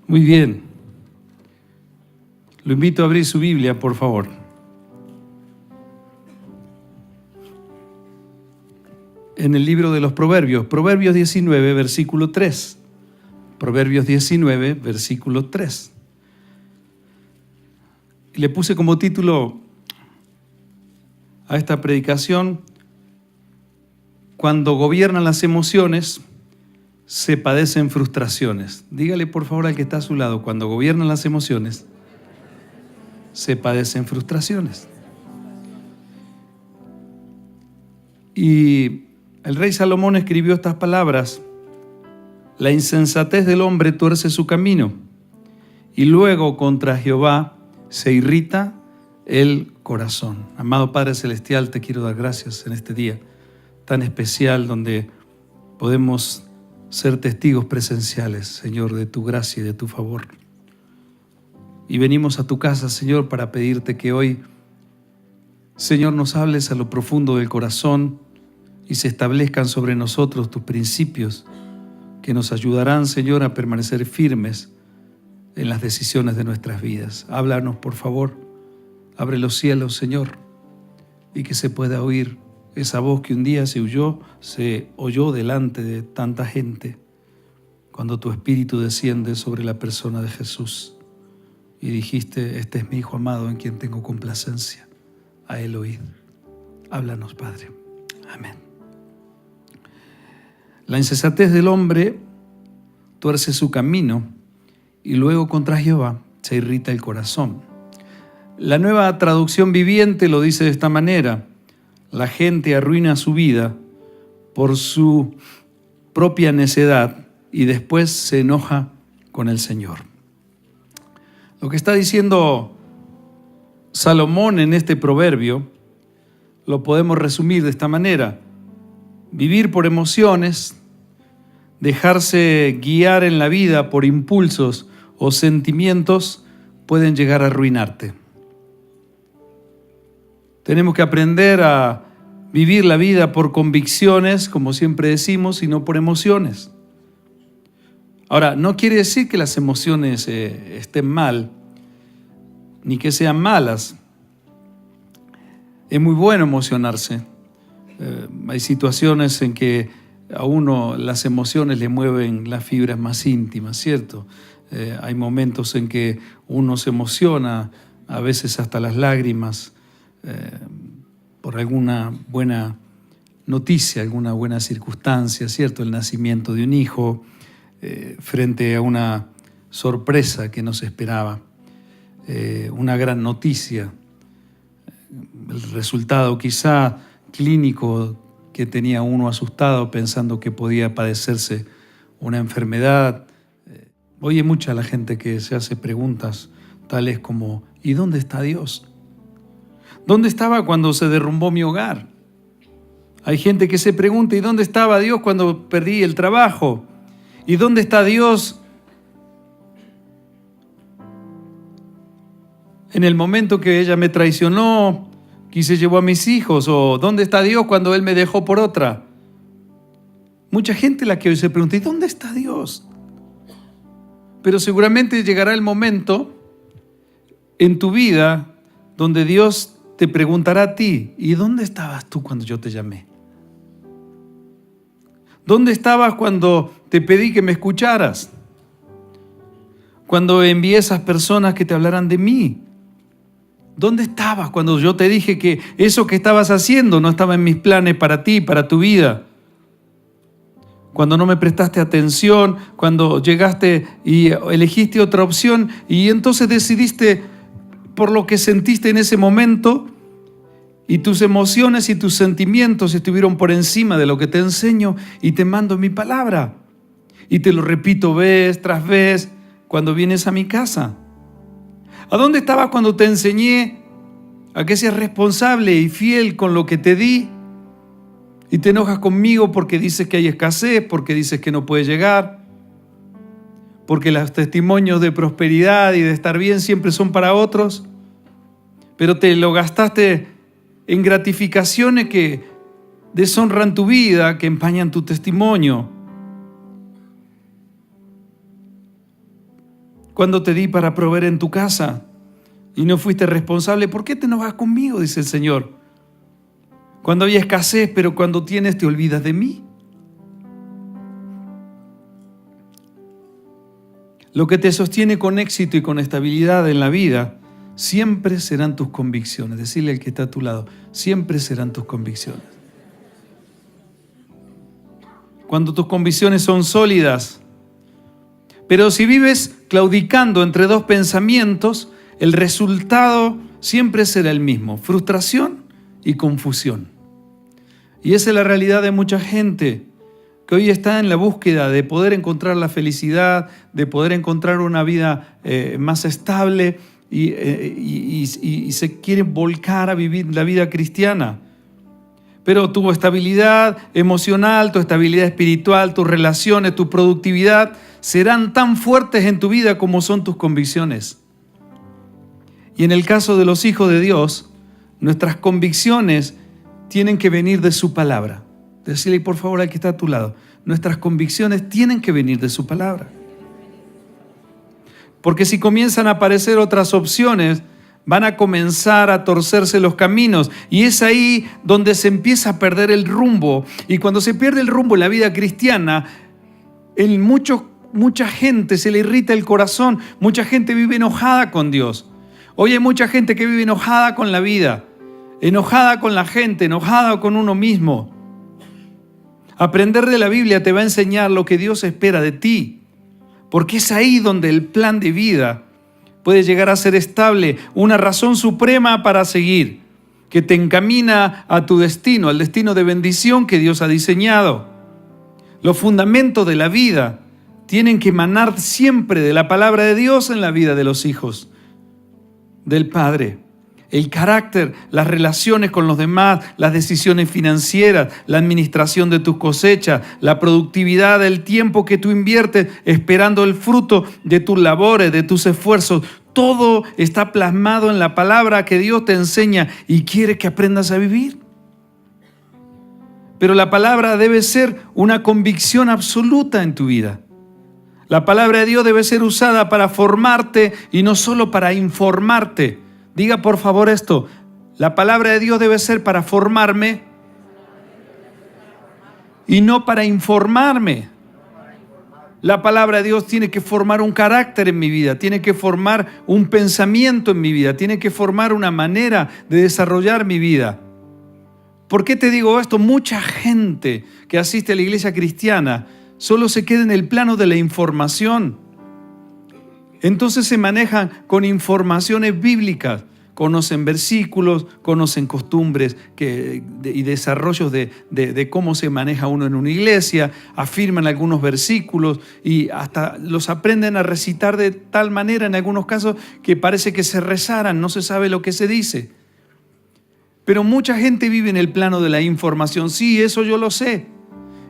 Muy bien. Lo invito a abrir su Biblia, por favor. En el libro de los Proverbios, Proverbios 19, versículo 3. Proverbios 19, versículo 3. Y le puse como título a esta predicación: cuando gobiernan las emociones, se padecen frustraciones. Dígale por favor al que está a su lado: cuando gobiernan las emociones, se padecen frustraciones. Y el rey Salomón escribió estas palabras: la insensatez del hombre tuerce su camino, y luego contra Jehová se irrita el corazón. Amado Padre Celestial, te quiero dar gracias en este día tan especial donde podemos ser testigos presenciales, Señor, de tu gracia y de tu favor. Y venimos a tu casa, Señor, para pedirte que hoy, Señor, nos hables a lo profundo del corazón y se establezcan sobre nosotros tus principios que nos ayudarán, Señor, a permanecer firmes en las decisiones de nuestras vidas. Háblanos, por favor. Abre los cielos, Señor, y que se pueda oír esa voz que un día se oyó delante de tanta gente, cuando tu Espíritu desciende sobre la persona de Jesús y dijiste: este es mi Hijo amado en quien tengo complacencia, a Él oíd. Háblanos, Padre. Amén. La insensatez del hombre tuerce su camino, y luego contra Jehová se irrita el corazón. La Nueva Traducción Viviente lo dice de esta manera: la gente arruina su vida por su propia necedad y después se enoja con el Señor. Lo que está diciendo Salomón en este proverbio lo podemos resumir de esta manera: vivir por emociones, dejarse guiar en la vida por impulsos o sentimientos pueden llegar a arruinarte. Tenemos que aprender a vivir la vida por convicciones, como siempre decimos, y no por emociones. Ahora, no quiere decir que las emociones estén mal, ni que sean malas. Es muy bueno emocionarse. Hay situaciones en que a uno las emociones le mueven las fibras más íntimas, ¿cierto? Hay momentos en que uno se emociona, a veces hasta las lágrimas, por alguna buena noticia, alguna buena circunstancia, ¿cierto? El nacimiento de un hijo, frente a una sorpresa que no se esperaba, una gran noticia, el resultado quizá clínico que tenía uno asustado pensando que podía padecerse una enfermedad. Oye, mucha la gente que se hace preguntas tales como: ¿y dónde está Dios? ¿Dónde estaba cuando se derrumbó mi hogar? Hay gente que se pregunta: ¿y dónde estaba Dios cuando perdí el trabajo? ¿Y dónde está Dios en el momento que ella me traicionó y se llevó a mis hijos? ¿O dónde está Dios cuando Él me dejó por otra? Mucha gente la que hoy se pregunta: ¿y dónde está Dios? Pero seguramente llegará el momento en tu vida donde Dios te preguntará a ti: ¿y dónde estabas tú cuando yo te llamé? ¿Dónde estabas cuando te pedí que me escucharas? Cuando envié esas personas que te hablaran de mí. ¿Dónde estabas cuando yo te dije que eso que estabas haciendo no estaba en mis planes para ti, para tu vida? Cuando no me prestaste atención, cuando llegaste y elegiste otra opción y entonces decidiste por lo que sentiste en ese momento y tus emociones y tus sentimientos estuvieron por encima de lo que te enseño y te mando mi palabra. Y te lo repito vez tras vez cuando vienes a mi casa. ¿A dónde estabas cuando te enseñé a que seas responsable y fiel con lo que te di? Y te enojas conmigo porque dices que hay escasez, porque dices que no puedes llegar, porque los testimonios de prosperidad y de estar bien siempre son para otros, pero te lo gastaste en gratificaciones que deshonran tu vida, que empañan tu testimonio. Cuando te di para proveer en tu casa y no fuiste responsable, ¿por qué te enojas conmigo?, dice el Señor. Cuando había escasez, pero cuando tienes te olvidas de mí. Lo que te sostiene con éxito y con estabilidad en la vida siempre serán tus convicciones. Decirle al que está a tu lado, siempre serán tus convicciones. Cuando tus convicciones son sólidas. Pero si vives claudicando entre dos pensamientos, el resultado siempre será el mismo: frustración y confusión. Y esa es la realidad de mucha gente que hoy está en la búsqueda de poder encontrar la felicidad, de poder encontrar una vida más estable y se quiere volcar a vivir la vida cristiana. Pero tu estabilidad emocional, tu estabilidad espiritual, tus relaciones, tu productividad serán tan fuertes en tu vida como son tus convicciones. Y en el caso de los hijos de Dios, nuestras convicciones tienen que venir de su palabra. Decirle por favor al que está a tu lado, nuestras convicciones tienen que venir de su palabra. Porque si comienzan a aparecer otras opciones, van a comenzar a torcerse los caminos y es ahí donde se empieza a perder el rumbo. Y cuando se pierde el rumbo en la vida cristiana, mucha gente se le irrita el corazón, mucha gente vive enojada con Dios. Hoy hay mucha gente que vive enojada con la vida, enojada con la gente, enojada con uno mismo. Aprender de la Biblia te va a enseñar lo que Dios espera de ti, porque es ahí donde el plan de vida puede llegar a ser estable, una razón suprema para seguir, que te encamina a tu destino, al destino de bendición que Dios ha diseñado. Los fundamentos de la vida tienen que emanar siempre de la palabra de Dios en la vida de los hijos del Padre. El carácter, las relaciones con los demás, las decisiones financieras, la administración de tus cosechas, la productividad del tiempo que tú inviertes esperando el fruto de tus labores, de tus esfuerzos. Todo está plasmado en la palabra que Dios te enseña y quiere que aprendas a vivir. Pero la palabra debe ser una convicción absoluta en tu vida. La palabra de Dios debe ser usada para formarte y no solo para informarte. Diga por favor esto, la palabra de Dios debe ser para formarme y no para informarme. La palabra de Dios tiene que formar un carácter en mi vida, tiene que formar un pensamiento en mi vida, tiene que formar una manera de desarrollar mi vida. ¿Por qué te digo esto? Mucha gente que asiste a la iglesia cristiana solo se queda en el plano de la información. Entonces se manejan con informaciones bíblicas, conocen versículos, conocen costumbres y desarrollos de cómo se maneja uno en una iglesia, afirman algunos versículos y hasta los aprenden a recitar de tal manera en algunos casos que parece que se rezaran, no se sabe lo que se dice. Pero mucha gente vive en el plano de la información. Sí, eso yo lo sé.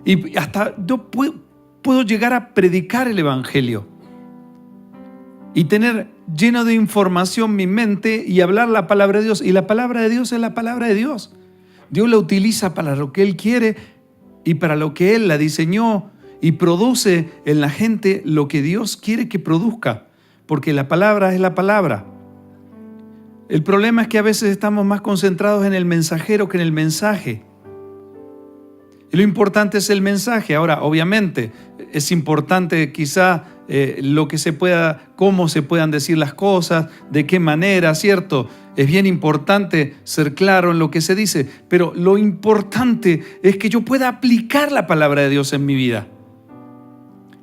Y hasta yo puedo llegar a predicar el evangelio y tener lleno de información mi mente y hablar la palabra de Dios. Y la palabra de Dios es la palabra de Dios. Dios la utiliza para lo que Él quiere y para lo que Él la diseñó y produce en la gente lo que Dios quiere que produzca, porque la palabra es la palabra. El problema es que a veces estamos más concentrados en el mensajero que en el mensaje. Y lo importante es el mensaje. Ahora, obviamente, es importante quizá lo que se pueda, cómo se puedan decir las cosas, de qué manera, ¿cierto? Es bien importante ser claro en lo que se dice, pero lo importante es que yo pueda aplicar la palabra de Dios en mi vida.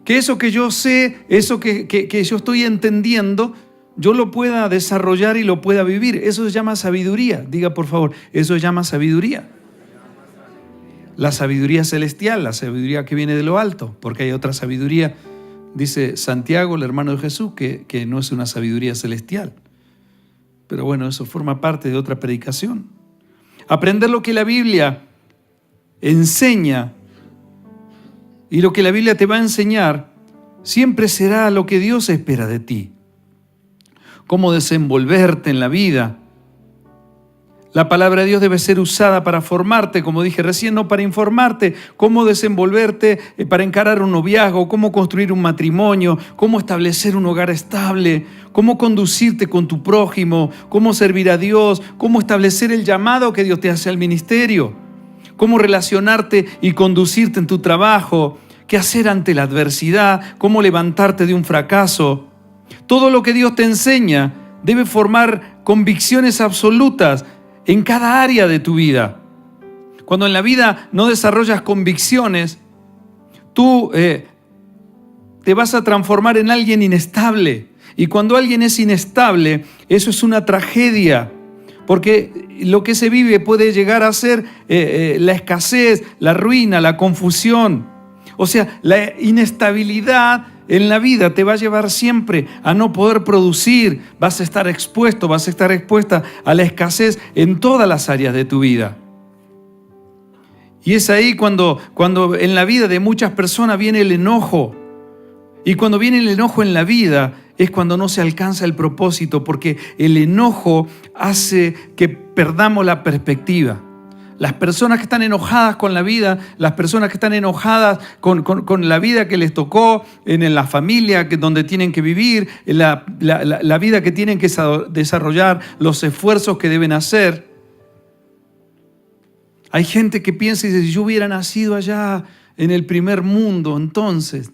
Que eso que yo sé, eso que yo estoy entendiendo, yo lo pueda desarrollar y lo pueda vivir. Eso se llama sabiduría. Diga por favor, eso se llama sabiduría. La sabiduría celestial, la sabiduría que viene de lo alto, porque hay otra sabiduría, dice Santiago, el hermano de Jesús, que no es una sabiduría celestial. Pero bueno, eso forma parte de otra predicación. Aprender lo que la Biblia enseña y lo que la Biblia te va a enseñar siempre será lo que Dios espera de ti. Cómo desenvolverte en la vida. La palabra de Dios debe ser usada para formarte, como dije recién, no para informarte, cómo desenvolverte para encarar un noviazgo, cómo construir un matrimonio, cómo establecer un hogar estable, cómo conducirte con tu prójimo, cómo servir a Dios, cómo establecer el llamado que Dios te hace al ministerio, cómo relacionarte y conducirte en tu trabajo, qué hacer ante la adversidad, cómo levantarte de un fracaso. Todo lo que Dios te enseña debe formar convicciones absolutas en cada área de tu vida. Cuando en la vida no desarrollas convicciones, tú te vas a transformar en alguien inestable. Y cuando alguien es inestable, eso es una tragedia. Porque lo que se vive puede llegar a ser la escasez, la ruina, la confusión. O sea, la inestabilidad en la vida te va a llevar siempre a no poder producir. Vas a estar expuesto, vas a estar expuesta a la escasez en todas las áreas de tu vida. Y es ahí cuando en la vida de muchas personas viene el enojo. Y cuando viene el enojo en la vida es cuando no se alcanza el propósito, porque el enojo hace que perdamos la perspectiva. Las personas que están enojadas con la vida, las personas que están enojadas con la vida que les tocó, en la familia donde tienen que vivir, la vida que tienen que desarrollar, los esfuerzos que deben hacer. Hay gente que piensa y dice, si yo hubiera nacido allá en el primer mundo, entonces,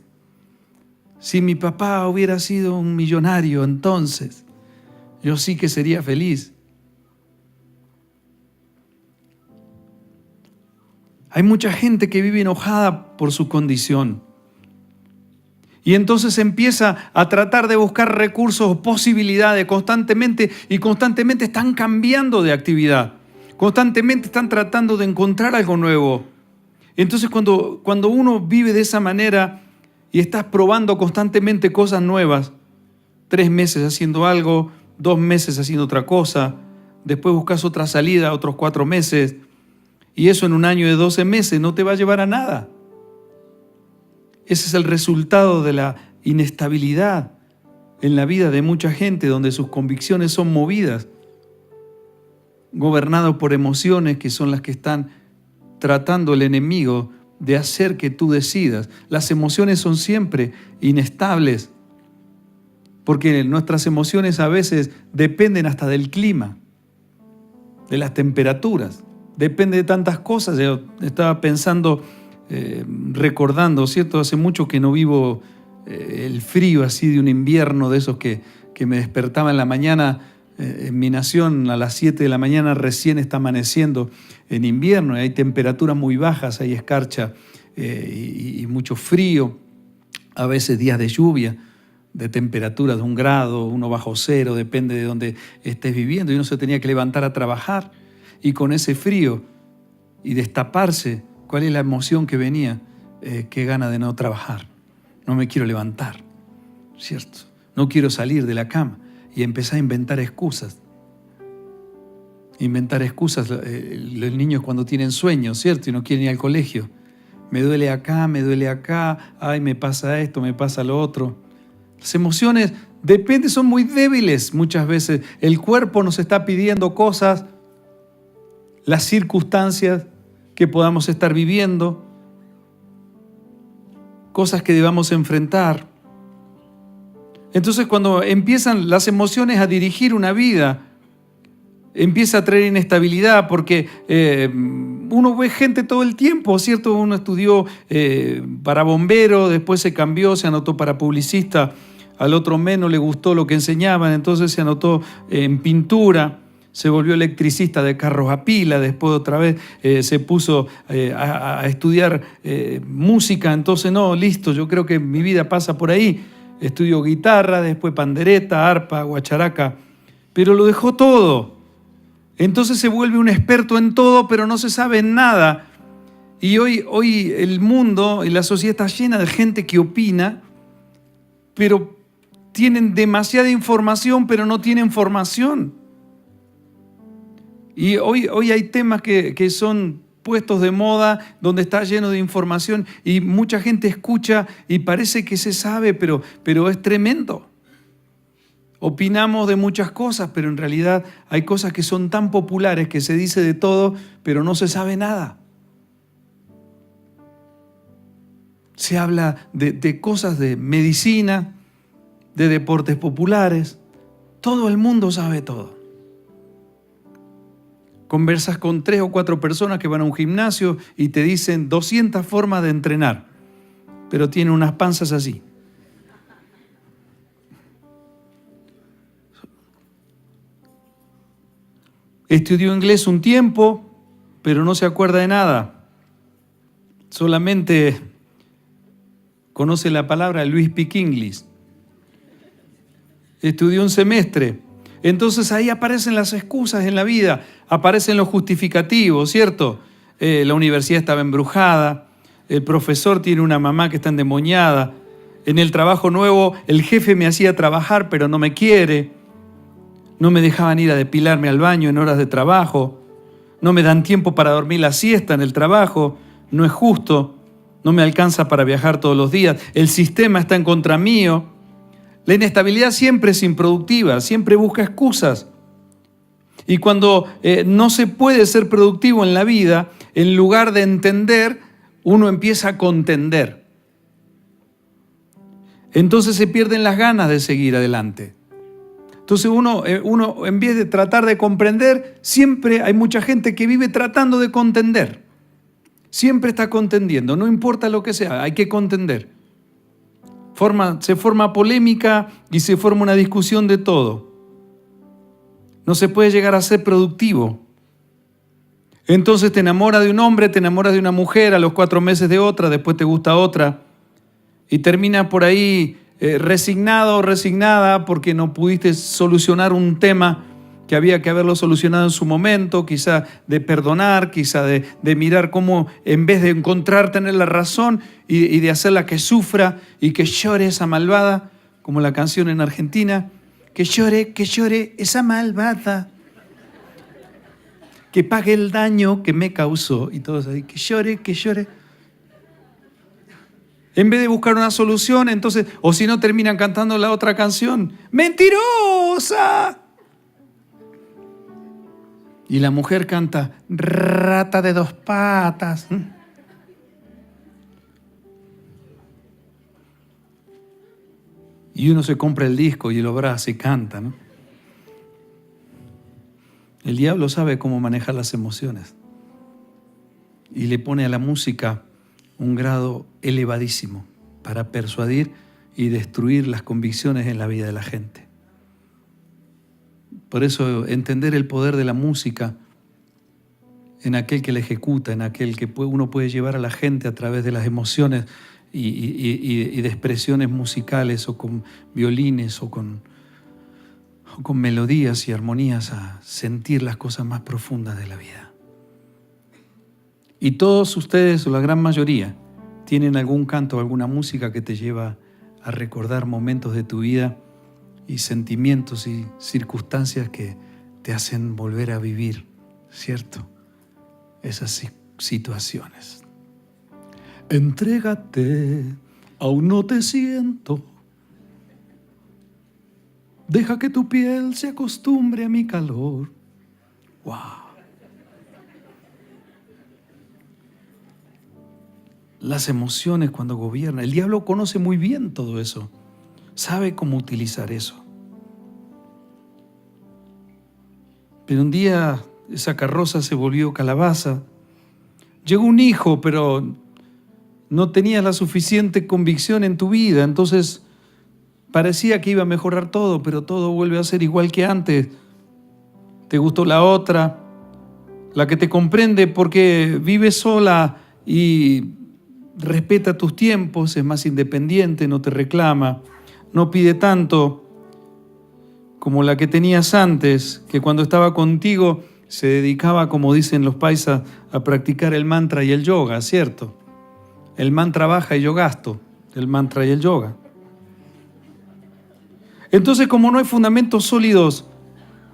si mi papá hubiera sido un millonario, entonces, yo sí que sería feliz. Hay mucha gente que vive enojada por su condición. Y entonces empieza a tratar de buscar recursos o posibilidades constantemente, y constantemente están cambiando de actividad. Constantemente están tratando de encontrar algo nuevo. Entonces cuando uno vive de esa manera y estás probando constantemente cosas nuevas, 3 meses haciendo algo, 2 meses haciendo otra cosa, después buscas otra salida, otros 4 meses, y eso en un año de 12 meses no te va a llevar a nada. Ese es el resultado de la inestabilidad en la vida de mucha gente, donde sus convicciones son movidas, gobernados por emociones que son las que están tratando el enemigo de hacer que tú decidas. Las emociones son siempre inestables, porque nuestras emociones a veces dependen hasta del clima, de las temperaturas. Depende de tantas cosas. Yo estaba pensando, recordando, ¿cierto? Hace mucho que no vivo el frío así de un invierno de esos que me despertaba en la mañana. En mi nación a las 7 de la mañana recién está amaneciendo en invierno. Y hay temperaturas muy bajas, hay escarcha y mucho frío. A veces días de lluvia, de temperaturas de 1 grado, 1 bajo cero, depende de donde estés viviendo. Y uno se tenía que levantar a trabajar. Y con ese frío y destaparse, ¿cuál es la emoción que venía? Qué gana de no trabajar. No me quiero levantar, ¿cierto? No quiero salir de la cama. Y empecé a inventar excusas. Los niños cuando tienen sueños, ¿cierto? Y no quieren ir al colegio. Me duele acá, ay, me pasa esto, me pasa lo otro. Las emociones son muy débiles muchas veces. El cuerpo nos está pidiendo cosas, las circunstancias que podamos estar viviendo, cosas que debamos enfrentar. Entonces cuando empiezan las emociones a dirigir una vida, empieza a traer inestabilidad, porque uno ve gente todo el tiempo, ¿cierto? Uno estudió para bombero, después se cambió, se anotó para publicista, al otro menos le gustó lo que enseñaban, entonces se anotó en pintura, se volvió electricista de carros a pila, después otra vez se puso a estudiar música, entonces no, listo, yo creo que mi vida pasa por ahí. Estudió guitarra, después pandereta, arpa, guacharaca, pero lo dejó todo. Entonces se vuelve un experto en todo, pero no se sabe en nada. Y hoy el mundo y la sociedad está llena de gente que opina, pero tienen demasiada información, pero no tienen formación. Y hoy hay temas que son puestos de moda, donde está lleno de información y mucha gente escucha y parece que se sabe, pero es tremendo. Opinamos de muchas cosas, pero en realidad hay cosas que son tan populares que se dice de todo, pero no se sabe nada. Se habla de cosas de medicina, de deportes populares. Todo el mundo sabe todo. Conversas con 3 o 4 personas que van a un gimnasio y te dicen 200 formas de entrenar, pero tienen unas panzas así. Estudió inglés un tiempo, pero no se acuerda de nada. Solamente conoce la palabra Luis Speak English. Estudió un semestre. Entonces ahí aparecen las excusas en la vida, aparecen los justificativos, ¿cierto? La universidad estaba embrujada, el profesor tiene una mamá que está endemoniada, en el trabajo nuevo el jefe me hacía trabajar pero no me quiere, no me dejaban ir a depilarme al baño en horas de trabajo, no me dan tiempo para dormir la siesta en el trabajo, no es justo, no me alcanza para viajar todos los días, el sistema está en contra mío. La inestabilidad siempre es improductiva, siempre busca excusas. Y cuando no se puede ser productivo en la vida, en lugar de entender, uno empieza a contender. Entonces se pierden las ganas de seguir adelante. Entonces uno en vez de tratar de comprender, siempre hay mucha gente que vive tratando de contender. Siempre está contendiendo, no importa lo que sea, hay que contender. Se forma polémica y se forma una discusión de todo. No se puede llegar a ser productivo. Entonces te enamoras de un hombre, te enamoras de una mujer, a los 4 meses de otra, después te gusta otra. Y terminas por ahí resignado o resignada porque no pudiste solucionar un tema que había que haberlo solucionado en su momento, quizá de perdonar, quizá de mirar cómo en vez de tener la razón y de hacerla que sufra y que llore esa malvada, como la canción en Argentina, que llore esa malvada, que pague el daño que me causó, y todos ahí, que llore. En vez de buscar una solución, entonces, o si no terminan cantando la otra canción, ¡mentirosa! Y la mujer canta, rata de 2 patas. Y uno se compra el disco y lo abraza y canta, ¿no? El diablo sabe cómo manejar las emociones. Y le pone a la música un grado elevadísimo para persuadir y destruir las convicciones en la vida de la gente. Por eso entender el poder de la música en aquel que la ejecuta, en aquel que uno puede llevar a la gente a través de las emociones y de expresiones musicales o con violines o con melodías y armonías a sentir las cosas más profundas de la vida. Y todos ustedes, o la gran mayoría, tienen algún canto o alguna música que te lleva a recordar momentos de tu vida y sentimientos y circunstancias que te hacen volver a vivir, ¿cierto? Esas situaciones. Entrégate, aún no te siento. Deja que tu piel se acostumbre a mi calor. ¡Wow! Las emociones cuando gobiernan. El diablo conoce muy bien todo eso. Sabe cómo utilizar eso. Pero un día esa carroza se volvió calabaza. Llegó un hijo, pero no tenías la suficiente convicción en tu vida. Entonces parecía que iba a mejorar todo, pero todo vuelve a ser igual que antes. Te gustó la otra, la que te comprende porque vive sola y respeta tus tiempos, es más independiente, no te reclama, no pide tanto como la que tenías antes, que cuando estaba contigo se dedicaba, como dicen los paisas, a practicar el mantra y el yoga, ¿cierto? El mantra baja y yo gasto, el mantra y el yoga. Entonces, como no hay fundamentos sólidos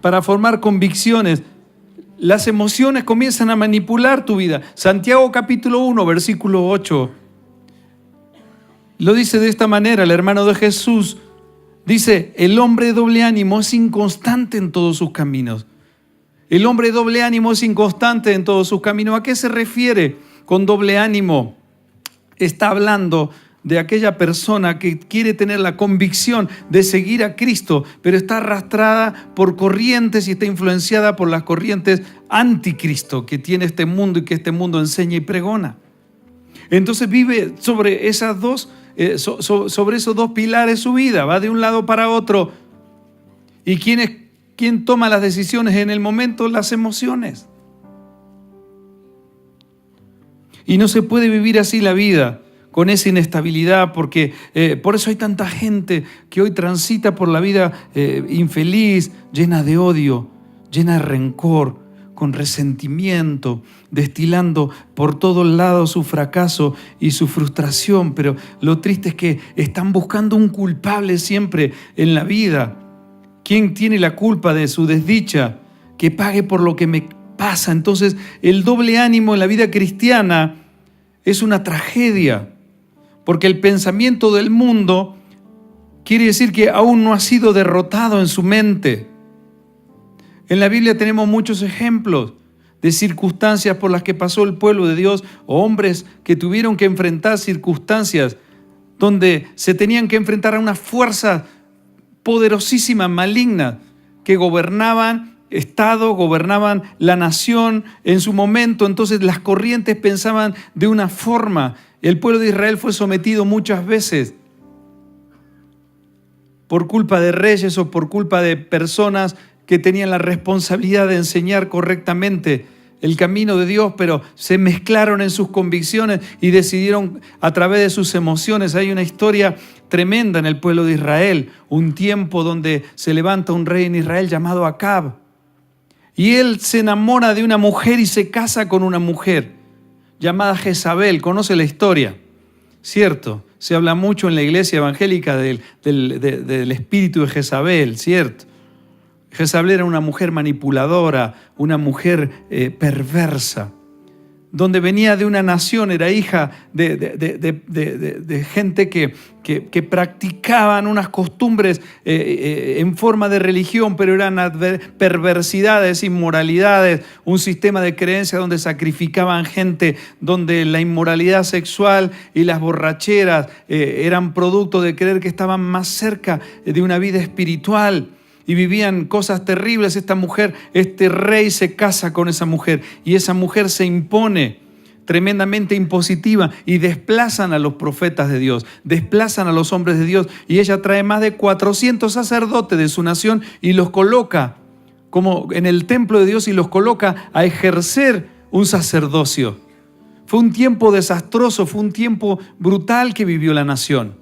para formar convicciones, las emociones comienzan a manipular tu vida. Santiago capítulo 1, versículo 8, lo dice de esta manera, el hermano de Jesús Dice, el hombre de doble ánimo es inconstante en todos sus caminos. El hombre de doble ánimo es inconstante en todos sus caminos. ¿A qué se refiere con doble ánimo? Está hablando de aquella persona que quiere tener la convicción de seguir a Cristo, pero está arrastrada por corrientes y está influenciada por las corrientes anticristo que tiene este mundo y que este mundo enseña y pregona. Entonces vive sobre esos dos pilares su vida, va de un lado para otro. ¿Y quién toma las decisiones en el momento? Las emociones. Y no se puede vivir así la vida, con esa inestabilidad, porque por eso hay tanta gente que hoy transita por la vida infeliz, llena de odio, llena de rencor, con resentimiento, destilando por todos lados su fracaso y su frustración. Pero lo triste es que están buscando un culpable siempre en la vida. ¿Quién tiene la culpa de su desdicha? Que pague por lo que me pasa. Entonces, el doble ánimo en la vida cristiana es una tragedia, porque el pensamiento del mundo quiere decir que aún no ha sido derrotado en su mente. En la Biblia tenemos muchos ejemplos de circunstancias por las que pasó el pueblo de Dios, o hombres que tuvieron que enfrentar circunstancias donde se tenían que enfrentar a una fuerza poderosísima, maligna, que gobernaban Estado, gobernaban la nación en su momento. Entonces las corrientes pensaban de una forma. El pueblo de Israel fue sometido muchas veces por culpa de reyes o por culpa de personas que tenían la responsabilidad de enseñar correctamente el camino de Dios, pero se mezclaron en sus convicciones y decidieron a través de sus emociones. Hay una historia tremenda en el pueblo de Israel, un tiempo donde se levanta un rey en Israel llamado Acab, y él se enamora de una mujer y se casa con una mujer llamada Jezabel. ¿Conoce la historia? ¿Cierto? Se habla mucho en la iglesia evangélica del espíritu de Jezabel, ¿cierto? Jezabel era una mujer manipuladora, una mujer perversa, donde venía de una nación, era hija de gente que practicaban unas costumbres en forma de religión, pero eran perversidades, inmoralidades, un sistema de creencias donde sacrificaban gente, donde la inmoralidad sexual y las borracheras eran producto de creer que estaban más cerca de una vida espiritual. Y vivían cosas terribles. Esta mujer, este rey se casa con esa mujer y esa mujer se impone tremendamente impositiva y desplazan a los profetas de Dios, desplazan a los hombres de Dios, y ella trae más de 400 sacerdotes de su nación y los coloca como en el templo de Dios y los coloca a ejercer un sacerdocio. Fue un tiempo desastroso, fue un tiempo brutal que vivió la nación.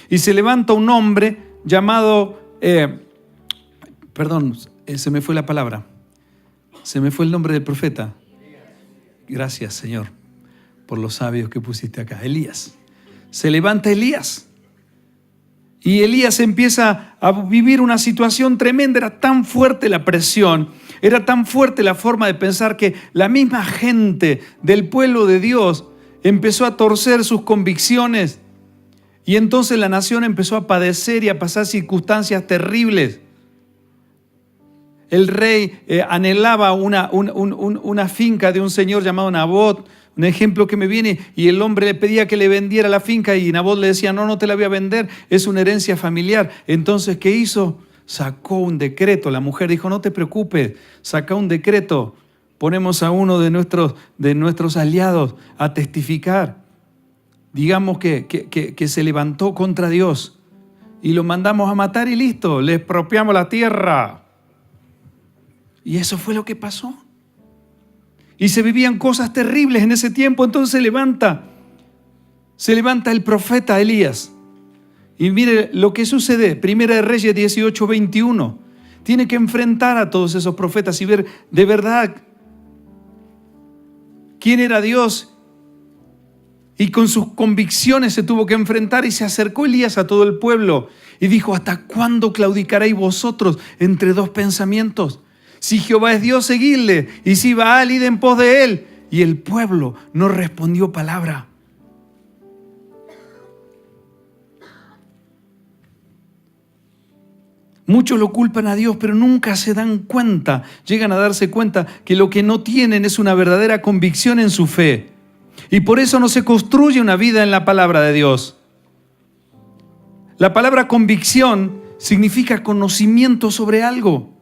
Y se levanta un hombre llamado... se me fue la palabra. Se me fue el nombre del profeta. Gracias, Señor, por los sabios que pusiste acá. Elías. Se levanta Elías. Y Elías empieza a vivir una situación tremenda. Era tan fuerte la presión, era tan fuerte la forma de pensar que la misma gente del pueblo de Dios empezó a torcer sus convicciones. Y entonces la nación empezó a padecer y a pasar circunstancias terribles. El rey anhelaba una finca de un señor llamado Nabot, un ejemplo que me viene, y el hombre le pedía que le vendiera la finca y Nabot le decía, no te la voy a vender, es una herencia familiar. Entonces, ¿qué hizo? Sacó un decreto. La mujer dijo, no te preocupes, saca un decreto, ponemos a uno de nuestros aliados a testificar. Digamos que se levantó contra Dios y lo mandamos a matar y listo, le expropiamos la tierra. Y eso fue lo que pasó. Y se vivían cosas terribles en ese tiempo. Entonces se levanta el profeta Elías. Y mire lo que sucede. Primera de Reyes 18:21. Tiene que enfrentar a todos esos profetas y ver de verdad quién era Dios. Y con sus convicciones se tuvo que enfrentar, y se acercó Elías a todo el pueblo y dijo, ¿hasta cuándo claudicaréis vosotros entre dos pensamientos? Si Jehová es Dios, seguidle, y si Baal, id en pos de él. Y el pueblo no respondió palabra. Muchos lo culpan a Dios, pero nunca se dan cuenta, llegan a darse cuenta que lo que no tienen es una verdadera convicción en su fe. Y por eso no se construye una vida en la palabra de Dios. La palabra convicción significa conocimiento sobre algo.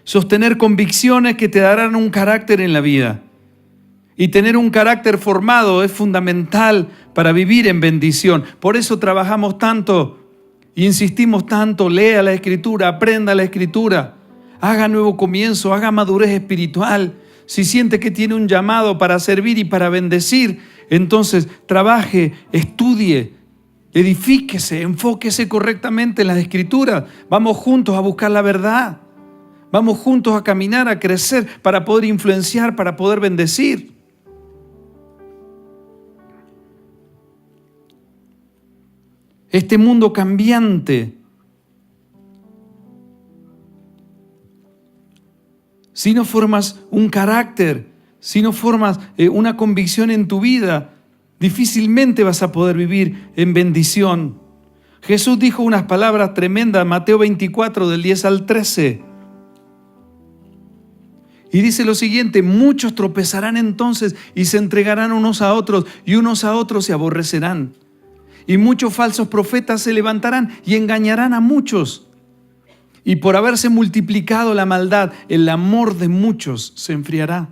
Sostener convicciones que te darán un carácter en la vida. Y tener un carácter formado es fundamental para vivir en bendición. Por eso trabajamos tanto, insistimos tanto, lea la Escritura, aprenda la Escritura, haga nuevo comienzo, haga madurez espiritual. Si siente que tiene un llamado para servir y para bendecir, entonces trabaje, estudie, edifíquese, enfóquese correctamente en las Escrituras. Vamos juntos a buscar la verdad. Vamos juntos a caminar, a crecer, para poder influenciar, para poder bendecir. Este mundo cambiante, si no formas un carácter, si no formas una convicción en tu vida, difícilmente vas a poder vivir en bendición. Jesús dijo unas palabras tremendas, Mateo 24, del 10 al 13. Y dice lo siguiente: muchos tropezarán entonces y se entregarán unos a otros, y unos a otros se aborrecerán. Y muchos falsos profetas se levantarán y engañarán a muchos. Y por haberse multiplicado la maldad, el amor de muchos se enfriará.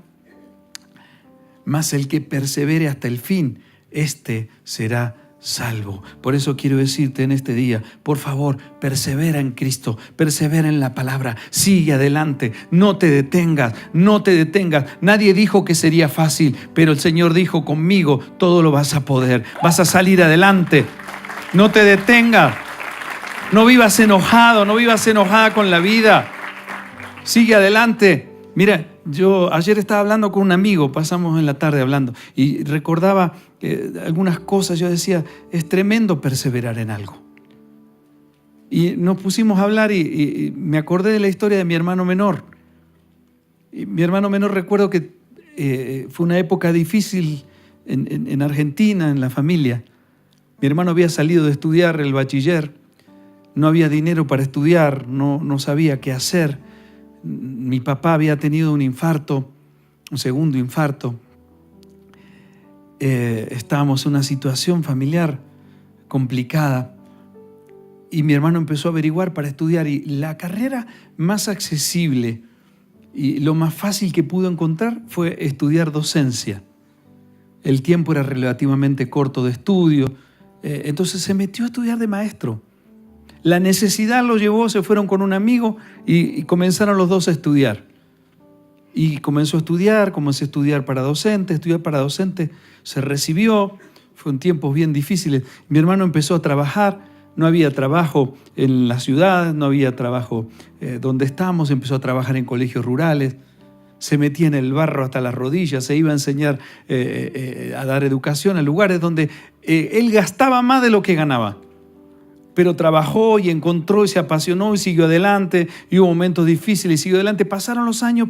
Mas el que persevere hasta el fin, éste será salvo. Por eso quiero decirte en este día, por favor, persevera en Cristo, persevera en la palabra, sigue adelante, no te detengas, no te detengas. Nadie dijo que sería fácil, pero el Señor dijo: conmigo todo lo vas a poder, vas a salir adelante. No te detengas, no vivas enojado, no vivas enojada con la vida, sigue adelante. Mira, yo ayer estaba hablando con un amigo, pasamos en la tarde hablando, y recordaba algunas cosas. Yo decía, es tremendo perseverar en algo. Y nos pusimos a hablar y me acordé de la historia de mi hermano menor. Y mi hermano menor, recuerdo que fue una época difícil en Argentina, en la familia. Mi hermano había salido de estudiar el bachiller, no había dinero para estudiar, no sabía qué hacer. Mi papá había tenido un infarto, un segundo infarto. Estábamos en una situación familiar complicada y mi hermano empezó a averiguar para estudiar, y la carrera más accesible y lo más fácil que pudo encontrar fue estudiar docencia. El tiempo era relativamente corto de estudio, entonces se metió a estudiar de maestro. La necesidad lo llevó, se fueron con un amigo y comenzaron los dos a estudiar. Y comenzó a estudiar para docente, se recibió, fue en tiempos bien difíciles. Mi hermano empezó a trabajar, no había trabajo en la ciudad, no había trabajo donde estábamos, empezó a trabajar en colegios rurales, se metía en el barro hasta las rodillas, se iba a enseñar a dar educación a lugares donde él gastaba más de lo que ganaba. Pero trabajó y encontró y se apasionó y siguió adelante, y hubo momentos difíciles y siguió adelante. Pasaron los años,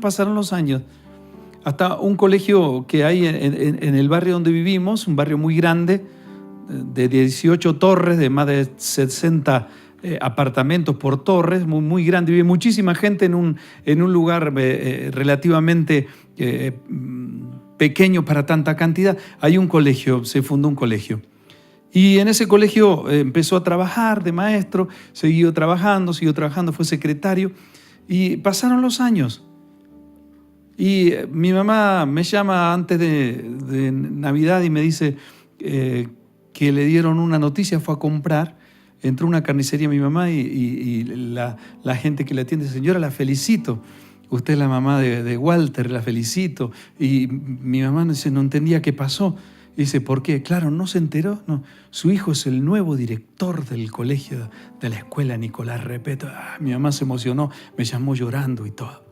hasta un colegio que hay en el barrio donde vivimos, un barrio muy grande, de 18 torres, de más de 60 apartamentos por torres, muy, muy grande. Vive muchísima gente en un lugar relativamente pequeño para tanta cantidad. Hay un colegio, se fundó un colegio. Y en ese colegio empezó a trabajar de maestro, siguió trabajando, fue secretario, y pasaron los años. Y mi mamá me llama antes de Navidad y me dice que le dieron una noticia, fue a comprar, entró a una carnicería mi mamá y la gente que la atiende: señora, la felicito, usted es la mamá de Walter, la felicito. Y mi mamá dice, no entendía qué pasó. Dice, ¿por qué? Claro, no se enteró. No. Su hijo es el nuevo director del colegio, de la escuela Nicolás Repeto. Mi mamá se emocionó, me llamó llorando y todo.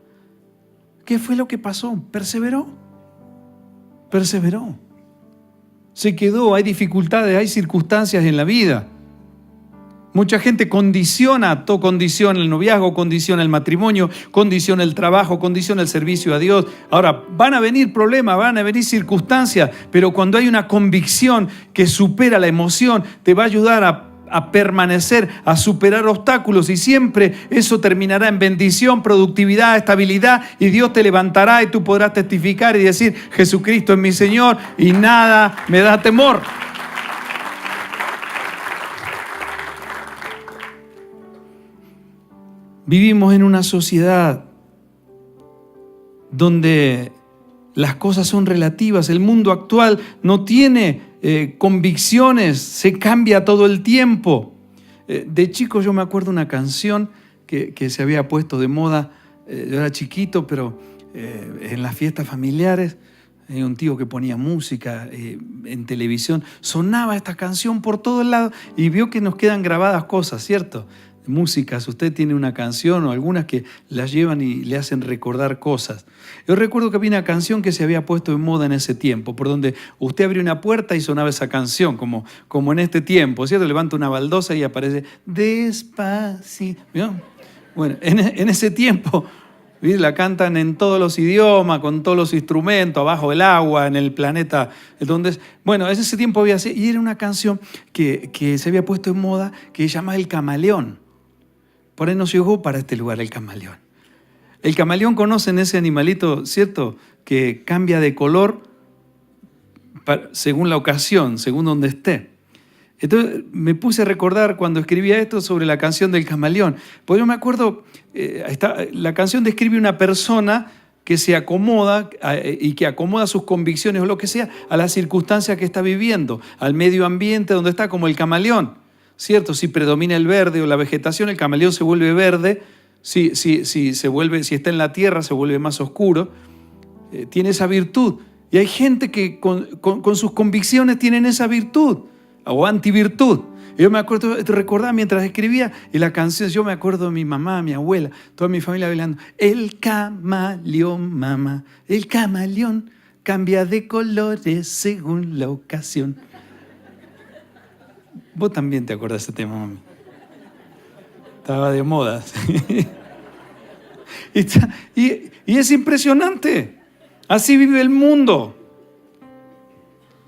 ¿Qué fue lo que pasó? Perseveró. Se quedó, hay dificultades, hay circunstancias en la vida. Mucha gente condiciona el noviazgo, condiciona el matrimonio, condiciona el trabajo, condiciona el servicio a Dios. Ahora, van a venir problemas, van a venir circunstancias, pero cuando hay una convicción que supera la emoción, te va a ayudar a permanecer, a superar obstáculos, y siempre eso terminará en bendición, productividad, estabilidad, y Dios te levantará y tú podrás testificar y decir: Jesucristo es mi Señor y nada me da temor. Vivimos en una sociedad donde las cosas son relativas. El mundo actual no tiene convicciones, se cambia todo el tiempo. De chico yo me acuerdo una canción que se había puesto de moda. Yo era chiquito, pero en las fiestas familiares, hay un tío que ponía música en televisión, sonaba esta canción por todos lados y vio que nos quedan grabadas cosas, ¿cierto? Músicas, usted tiene una canción o algunas que las llevan y le hacen recordar cosas. Yo recuerdo que había una canción que se había puesto de moda en ese tiempo, por donde usted abría una puerta y sonaba esa canción, como en este tiempo, ¿cierto? Levanta una baldosa y aparece Despacito. ¿Vio? Bueno, en ese tiempo, ¿sí? La cantan en todos los idiomas, con todos los instrumentos, abajo del agua, en el planeta. Entonces, bueno, en ese tiempo había así, y era una canción que se había puesto en moda, que se llama El Camaleón. Por ahí nos llegó para este lugar el camaleón. El camaleón, conocen ese animalito, ¿cierto? Que cambia de color según la ocasión, según donde esté. Entonces me puse a recordar cuando escribía esto sobre la canción del camaleón. Pues yo me acuerdo, la canción describe una persona que se acomoda y que acomoda sus convicciones o lo que sea a las circunstancias que está viviendo, al medio ambiente donde está, como el camaleón. ¿Cierto? Si predomina el verde o la vegetación, el camaleón se vuelve verde. Si está en la tierra, se vuelve más oscuro. Tiene esa virtud. Y hay gente que con sus convicciones tienen esa virtud o antivirtud. Yo me acuerdo, recordaba mientras escribía, y la canción, yo me acuerdo de mi mamá, mi abuela, toda mi familia bailando. El camaleón, mamá, el camaleón cambia de colores según la ocasión. Vos también te acordás de ese tema, mami. Estaba de moda. Y es impresionante. Así vive el mundo.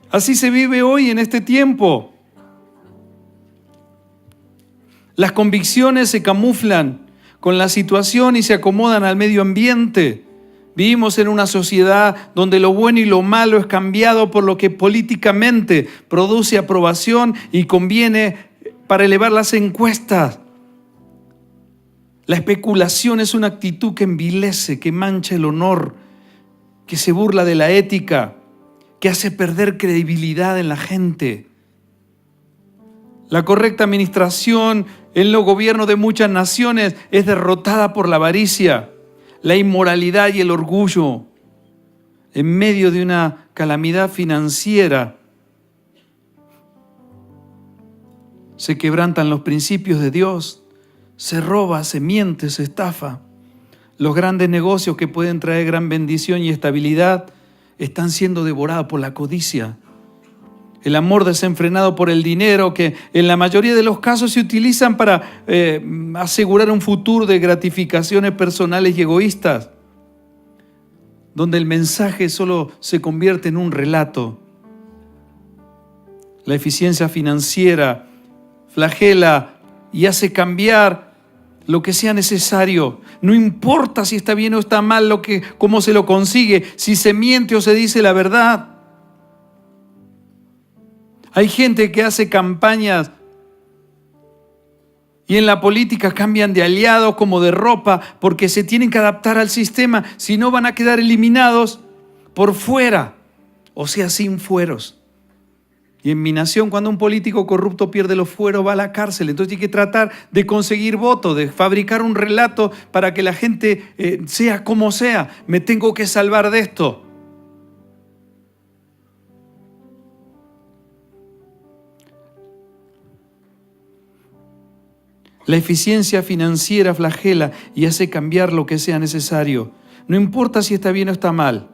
Así se vive hoy en este tiempo. Las convicciones se camuflan con la situación y se acomodan al medio ambiente. Vivimos en una sociedad donde lo bueno y lo malo es cambiado por lo que políticamente produce aprobación y conviene para elevar las encuestas. La especulación es una actitud que envilece, que mancha el honor, que se burla de la ética, que hace perder credibilidad en la gente. La correcta administración en los gobiernos de muchas naciones es derrotada por la avaricia, la inmoralidad y el orgullo. En medio de una calamidad financiera, se quebrantan los principios de Dios, se roba, se miente, se estafa. Los grandes negocios que pueden traer gran bendición y estabilidad están siendo devorados por la codicia. El amor desenfrenado por el dinero, que en la mayoría de los casos se utilizan para asegurar un futuro de gratificaciones personales y egoístas, donde el mensaje solo se convierte en un relato. La eficiencia financiera flagela y hace cambiar lo que sea necesario. No importa si está bien o está mal, cómo se lo consigue, si se miente o se dice la verdad. Hay gente que hace campañas y en la política cambian de aliados como de ropa porque se tienen que adaptar al sistema, si no van a quedar eliminados por fuera, o sea, sin fueros. Y en mi nación, cuando un político corrupto pierde los fueros, va a la cárcel. Entonces hay que tratar de conseguir votos, de fabricar un relato para que la gente sea como sea. Me tengo que salvar de esto. La eficiencia financiera flagela y hace cambiar lo que sea necesario. No importa si está bien o está mal.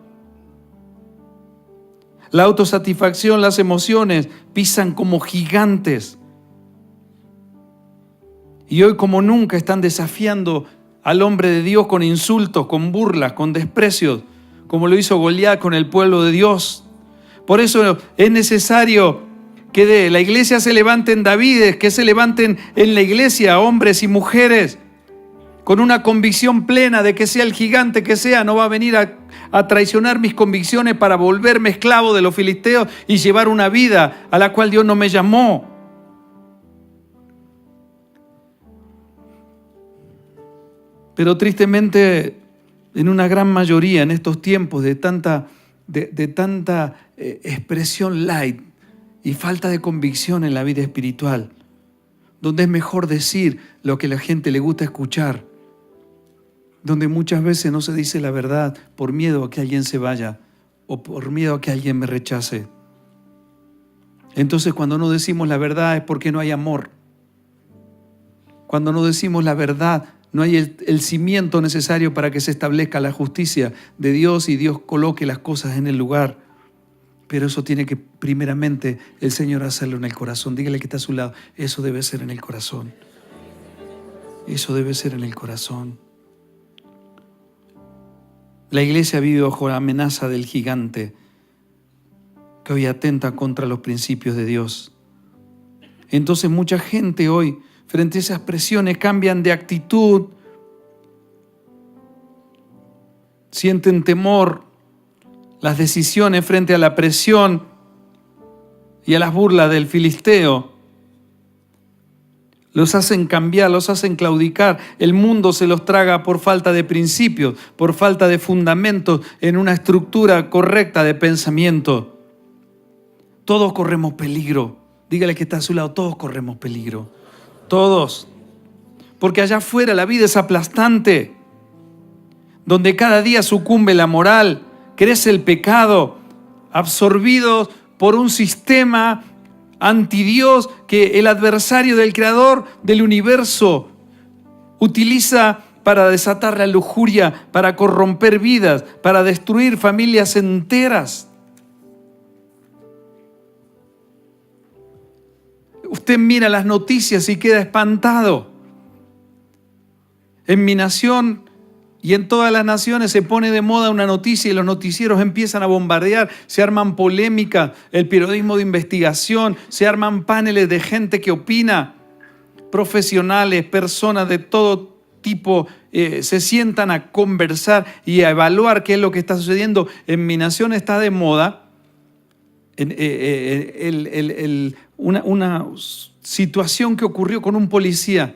La autosatisfacción, las emociones pisan como gigantes. Y hoy como nunca están desafiando al hombre de Dios con insultos, con burlas, con desprecios, como lo hizo Goliat con el pueblo de Dios. Por eso es necesario que de la iglesia se levanten Davides, que se levanten en la iglesia hombres y mujeres con una convicción plena de que sea el gigante que sea, no va a venir a traicionar mis convicciones para volverme esclavo de los filisteos y llevar una vida a la cual Dios no me llamó. Pero tristemente, en una gran mayoría, en estos tiempos de tanta expresión light y falta de convicción en la vida espiritual, donde es mejor decir lo que a la gente le gusta escuchar, donde muchas veces no se dice la verdad por miedo a que alguien se vaya o por miedo a que alguien me rechace. Entonces, cuando no decimos la verdad es porque no hay amor. Cuando no decimos la verdad, no hay el cimiento necesario para que se establezca la justicia de Dios y Dios coloque las cosas en el lugar. Pero eso tiene que primeramente el Señor hacerlo en el corazón. Dígale que está a su lado, eso debe ser en el corazón. Eso debe ser en el corazón. La iglesia vive bajo la amenaza del gigante que hoy atenta contra los principios de Dios. Entonces mucha gente hoy, frente a esas presiones, cambian de actitud, sienten temor, las decisiones frente a la presión y a las burlas del filisteo los hacen cambiar, los hacen claudicar. El mundo se los traga por falta de principios, por falta de fundamentos en una estructura correcta de pensamiento. Todos corremos peligro. Dígale que está a su lado, todos corremos peligro. Todos. Porque allá afuera la vida es aplastante, donde cada día sucumbe la moral, crece el pecado, absorbidos por un sistema antidios que el adversario del creador del universo utiliza para desatar la lujuria, para corromper vidas, para destruir familias enteras. Usted mira las noticias y queda espantado. En mi nación y en todas las naciones se pone de moda una noticia y los noticieros empiezan a bombardear, se arman polémicas, el periodismo de investigación, se arman paneles de gente que opina, profesionales, personas de todo tipo, se sientan a conversar y a evaluar qué es lo que está sucediendo. En mi nación está de moda una situación que ocurrió con un policía.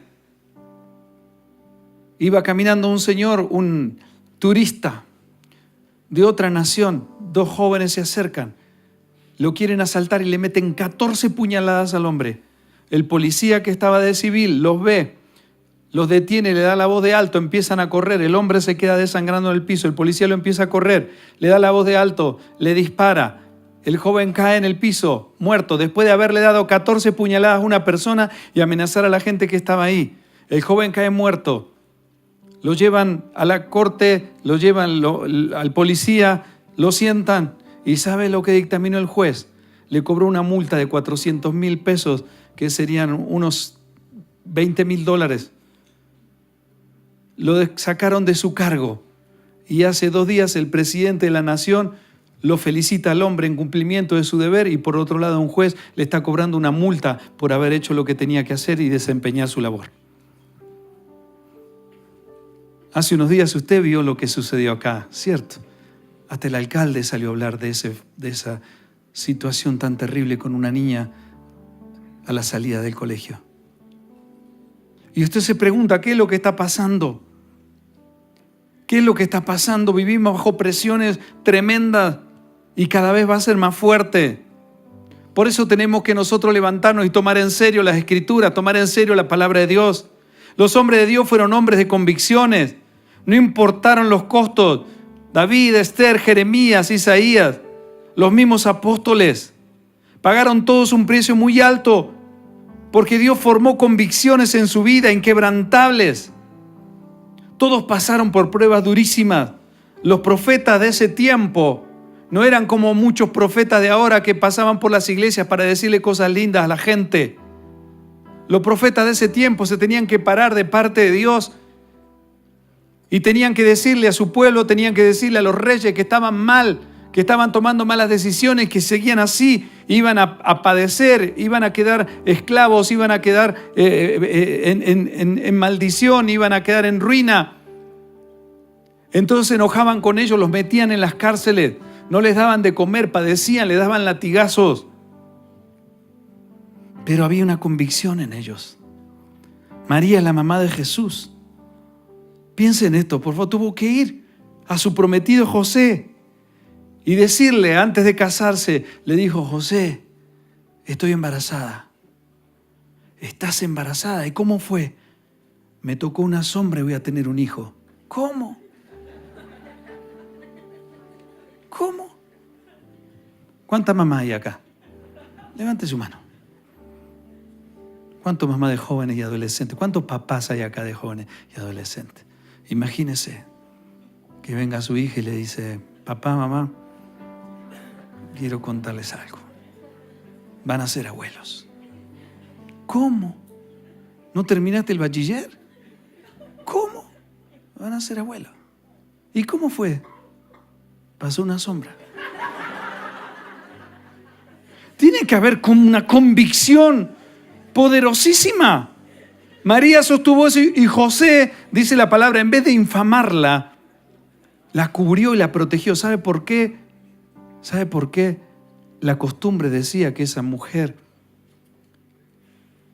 Iba caminando un señor, un turista de otra nación. Dos jóvenes se acercan, lo quieren asaltar y le meten 14 puñaladas al hombre. El policía que estaba de civil los ve, los detiene, le da la voz de alto, empiezan a correr. El hombre se queda desangrando en el piso, el policía lo empieza a correr, le da la voz de alto, le dispara. El joven cae en el piso, muerto, después de haberle dado 14 puñaladas a una persona y amenazar a la gente que estaba ahí. El joven cae muerto. Lo llevan a la corte, lo llevan al policía, lo sientan y ¿sabe lo que dictaminó el juez? Le cobró una multa de 400,000 pesos, que serían unos $20,000. Lo sacaron de su cargo y hace 2 días el presidente de la nación lo felicita al hombre en cumplimiento de su deber y por otro lado un juez le está cobrando una multa por haber hecho lo que tenía que hacer y desempeñar su labor. Hace unos días usted vio lo que sucedió acá, ¿cierto? Hasta el alcalde salió a hablar de esa situación tan terrible con una niña a la salida del colegio. Y usted se pregunta, ¿qué es lo que está pasando? ¿Qué es lo que está pasando? Vivimos bajo presiones tremendas y cada vez va a ser más fuerte. Por eso tenemos que nosotros levantarnos y tomar en serio las Escrituras, tomar en serio la palabra de Dios. Los hombres de Dios fueron hombres de convicciones. No importaron los costos. David, Esther, Jeremías, Isaías, los mismos apóstoles, pagaron todos un precio muy alto porque Dios formó convicciones en su vida inquebrantables. Todos pasaron por pruebas durísimas. Los profetas de ese tiempo no eran como muchos profetas de ahora que pasaban por las iglesias para decirle cosas lindas a la gente. Los profetas de ese tiempo se tenían que parar de parte de Dios y tenían que decirle a su pueblo, tenían que decirle a los reyes que estaban mal, que estaban tomando malas decisiones, que seguían así, iban a padecer, iban a quedar esclavos, iban a quedar en maldición, iban a quedar en ruina. Entonces se enojaban con ellos, los metían en las cárceles, no les daban de comer, padecían, les daban latigazos. Pero había una convicción en ellos. María, la mamá de Jesús. Piensen en esto, por favor, tuvo que ir a su prometido José y decirle, antes de casarse, le dijo: José, estoy embarazada. ¿Estás embarazada? ¿Y cómo fue? Me tocó una sombra y voy a tener un hijo. ¿Cómo? ¿Cómo? ¿Cuántas mamás hay acá? Levante su mano. ¿Cuántos mamás de jóvenes y adolescentes? ¿Cuántos papás hay acá de jóvenes y adolescentes? Imagínese que venga su hija y le dice: papá, mamá, quiero contarles algo. Van a ser abuelos. ¿Cómo? ¿No terminaste el bachiller? ¿Cómo? Van a ser abuelos. ¿Y cómo fue? Pasó una sombra. Tiene que haber como una convicción poderosísima. María sostuvo eso y José, dice la palabra, en vez de infamarla, la cubrió y la protegió. ¿Sabe por qué? ¿Sabe por qué? La costumbre decía que esa mujer,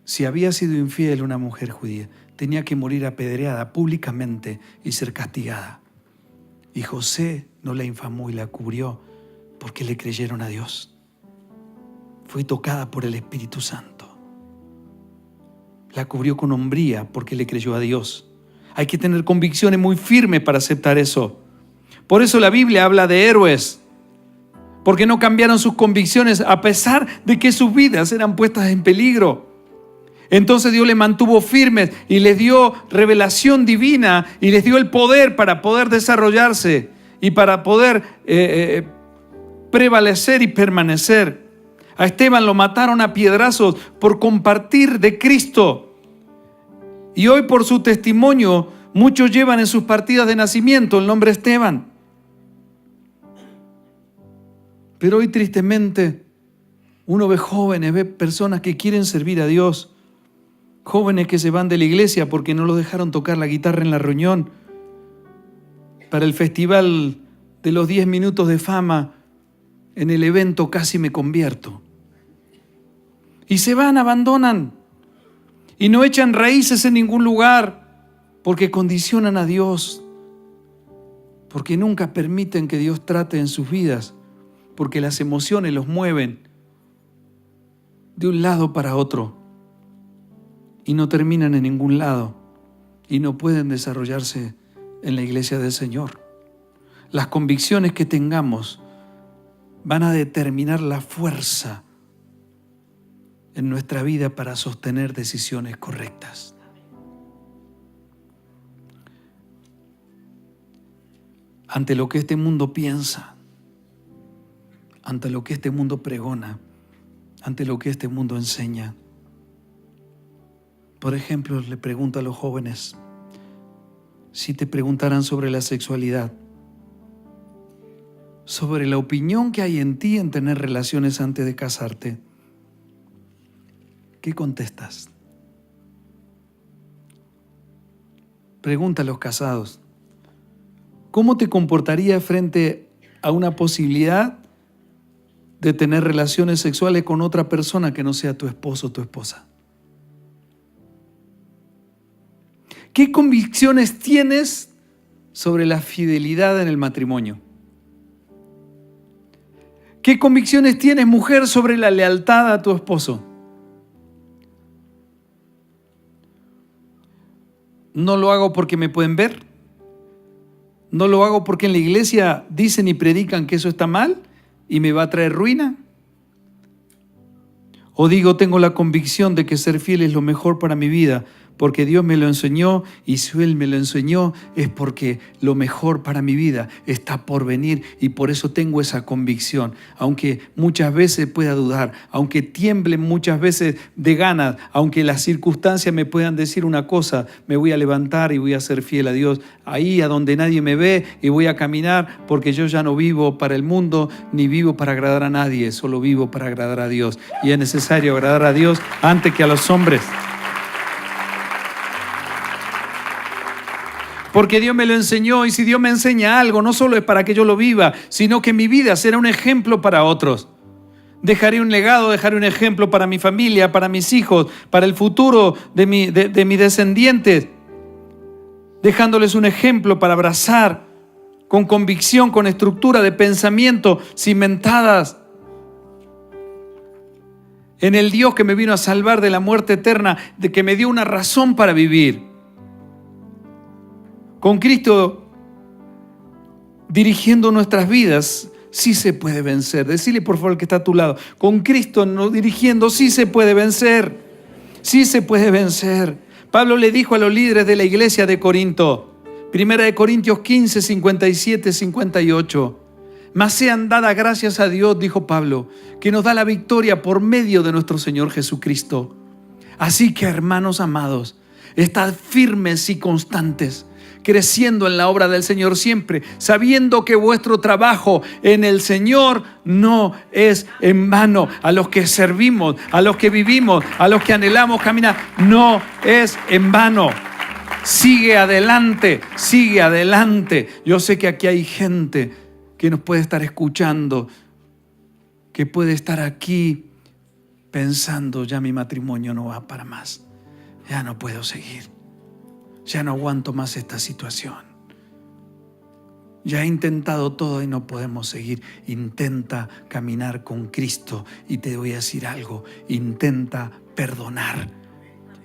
si había sido infiel una mujer judía, tenía que morir apedreada públicamente y ser castigada. Y José no la infamó y la cubrió porque le creyeron a Dios. Fue tocada por el Espíritu Santo. La cubrió con hombría porque le creyó a Dios. Hay que tener convicciones muy firmes para aceptar eso. Por eso la Biblia habla de héroes, porque no cambiaron sus convicciones a pesar de que sus vidas eran puestas en peligro. Entonces Dios les mantuvo firmes y les dio revelación divina y les dio el poder para poder desarrollarse y para poder prevalecer y permanecer. A Esteban lo mataron a piedrazos por compartir de Cristo. Y hoy, por su testimonio, muchos llevan en sus partidas de nacimiento el nombre Esteban. Pero hoy, tristemente, uno ve jóvenes, ve personas que quieren servir a Dios. Jóvenes que se van de la iglesia porque no los dejaron tocar la guitarra en la reunión. Para el festival de los 10 minutos de fama, en el evento Casi me convierto. Y se van, abandonan. Y no echan raíces en ningún lugar porque condicionan a Dios. Porque nunca permiten que Dios trate en sus vidas. Porque las emociones los mueven de un lado para otro. Y no terminan en ningún lado. Y no pueden desarrollarse en la iglesia del Señor. Las convicciones que tengamos van a determinar la fuerza en nuestra vida para sostener decisiones correctas. Ante lo que este mundo piensa, ante lo que este mundo pregona, ante lo que este mundo enseña. Por ejemplo, le pregunto a los jóvenes, si te preguntaran sobre la sexualidad, sobre la opinión que hay en ti en tener relaciones antes de casarte, ¿qué contestas? Pregunta a los casados, ¿cómo te comportarías frente a una posibilidad de tener relaciones sexuales con otra persona que no sea tu esposo o tu esposa? ¿Qué convicciones tienes sobre la fidelidad en el matrimonio? ¿Qué convicciones tienes, mujer, sobre la lealtad a tu esposo? No lo hago porque me pueden ver. No lo hago porque en la iglesia dicen y predican que eso está mal y me va a traer ruina. O digo, tengo la convicción de que ser fiel es lo mejor para mi vida porque Dios me lo enseñó, y si Él me lo enseñó es porque lo mejor para mi vida está por venir, y por eso tengo esa convicción. Aunque muchas veces pueda dudar, aunque tiemble muchas veces de ganas, aunque las circunstancias me puedan decir una cosa, me voy a levantar y voy a ser fiel a Dios, ahí a donde nadie me ve, y voy a caminar, porque yo ya no vivo para el mundo, ni vivo para agradar a nadie, solo vivo para agradar a Dios. Y es necesario agradar a Dios antes que a los hombres. Porque Dios me lo enseñó, y si Dios me enseña algo, no solo es para que yo lo viva, sino que mi vida será un ejemplo para otros. Dejaré un legado, dejaré un ejemplo para mi familia, para mis hijos, para el futuro de mis descendientes, dejándoles un ejemplo para abrazar con convicción, con estructura de pensamiento cimentadas en el Dios que me vino a salvar de la muerte eterna, de que me dio una razón para vivir. Con Cristo dirigiendo nuestras vidas, sí se puede vencer. Decile por favor al que está a tu lado, con Cristo no dirigiendo, sí se puede vencer. Sí se puede vencer. Pablo le dijo a los líderes de la iglesia de Corinto, 1 Corintios 15, 57, 58. Mas sean dadas gracias a Dios, dijo Pablo, que nos da la victoria por medio de nuestro Señor Jesucristo. Así que, hermanos amados, estad firmes y constantes, creciendo en la obra del Señor siempre, sabiendo que vuestro trabajo en el Señor no es en vano. A los que servimos, a los que vivimos, a los que anhelamos caminar, no es en vano. Sigue adelante, sigue adelante. Yo sé que aquí hay gente que nos puede estar escuchando, que puede estar aquí pensando, ya mi matrimonio no va para más, ya no puedo seguir. Ya no aguanto más esta situación. Ya he intentado todo y no podemos seguir. Intenta caminar con Cristo, y te voy a decir algo. Intenta perdonar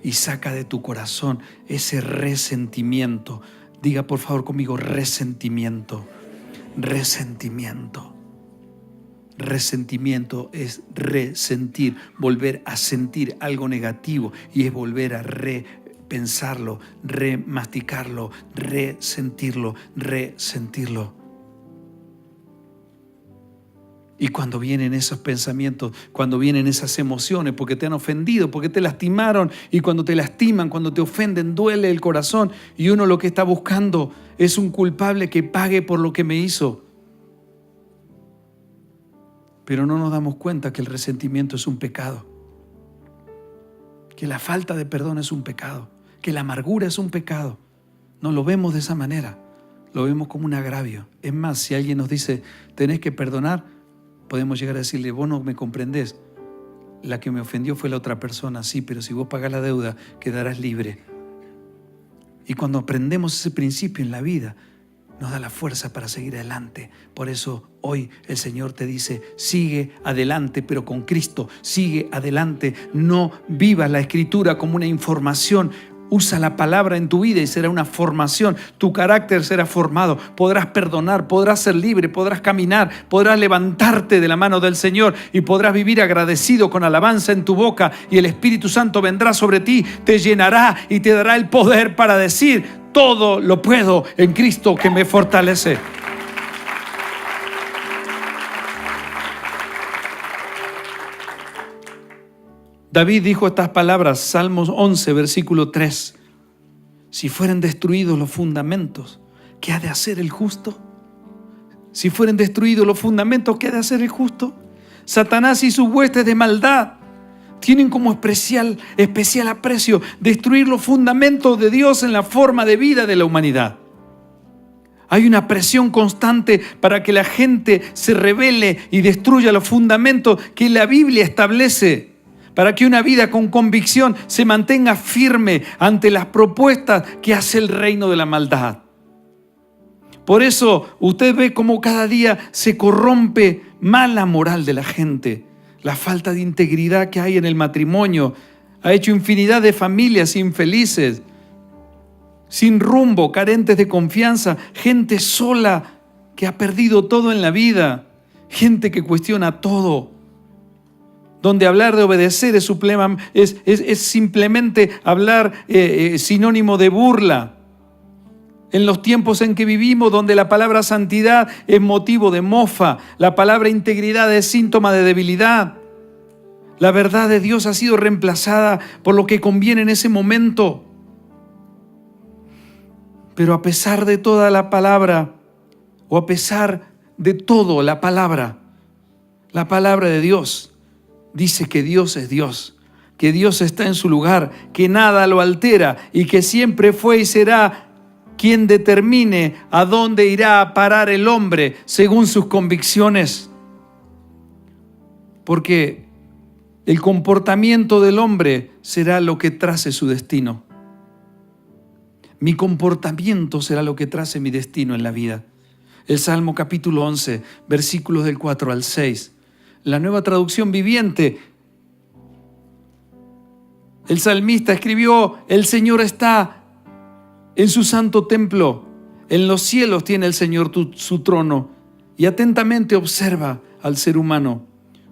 y saca de tu corazón ese resentimiento. Diga por favor conmigo, resentimiento. Resentimiento. Resentimiento es resentir, volver a sentir algo negativo, y es volver a pensarlo, remasticarlo, resentirlo. Y cuando vienen esos pensamientos, cuando vienen esas emociones, porque te han ofendido, porque te lastimaron, y cuando te lastiman, cuando te ofenden, duele el corazón, y uno lo que está buscando es un culpable que pague por lo que me hizo. Pero no nos damos cuenta que el resentimiento es un pecado, que la falta de perdón es un pecado, que la amargura es un pecado. No lo vemos de esa manera, lo vemos como un agravio. Es más, si alguien nos dice, tenés que perdonar, podemos llegar a decirle, vos no me comprendés, la que me ofendió fue la otra persona, sí, pero si vos pagás la deuda, quedarás libre. Y cuando aprendemos ese principio en la vida, nos da la fuerza para seguir adelante. Por eso hoy el Señor te dice, sigue adelante, pero con Cristo, sigue adelante. No vivas la Escritura como una información. Usa la palabra en tu vida y será una formación. Tu carácter será formado. Podrás perdonar, podrás ser libre, podrás caminar, podrás levantarte de la mano del Señor y podrás vivir agradecido con alabanza en tu boca, y el Espíritu Santo vendrá sobre ti, te llenará y te dará el poder para decir, todo lo puedo en Cristo que me fortalece. David dijo estas palabras, Salmos 11, versículo 3. Si fueren destruidos los fundamentos, ¿qué ha de hacer el justo? Si fueren destruidos los fundamentos, ¿qué ha de hacer el justo? Satanás y sus huestes de maldad tienen como especial aprecio destruir los fundamentos de Dios en la forma de vida de la humanidad. Hay una presión constante para que la gente se rebele y destruya los fundamentos que la Biblia establece, para que una vida con convicción se mantenga firme ante las propuestas que hace el reino de la maldad. Por eso usted ve cómo cada día se corrompe más la moral de la gente. La falta de integridad que hay en el matrimonio ha hecho infinidad de familias infelices, sin rumbo, carentes de confianza, gente sola que ha perdido todo en la vida, gente que cuestiona todo. donde hablar de obedecer es simplemente hablar sinónimo de burla. En los tiempos en que vivimos, donde la palabra santidad es motivo de mofa, la palabra integridad es síntoma de debilidad. La verdad de Dios ha sido reemplazada por lo que conviene en ese momento. Pero a pesar de toda la palabra, o a pesar de todo la palabra de Dios dice que Dios es Dios, que Dios está en su lugar, que nada lo altera y que siempre fue y será quien determine a dónde irá a parar el hombre según sus convicciones. Porque el comportamiento del hombre será lo que trace su destino. Mi comportamiento será lo que trace mi destino en la vida. El Salmo capítulo 11, versículos del 4 al 6. La Nueva Traducción Viviente. El salmista escribió: el Señor está en su santo templo. En los cielos tiene el Señor su trono y atentamente observa al ser humano.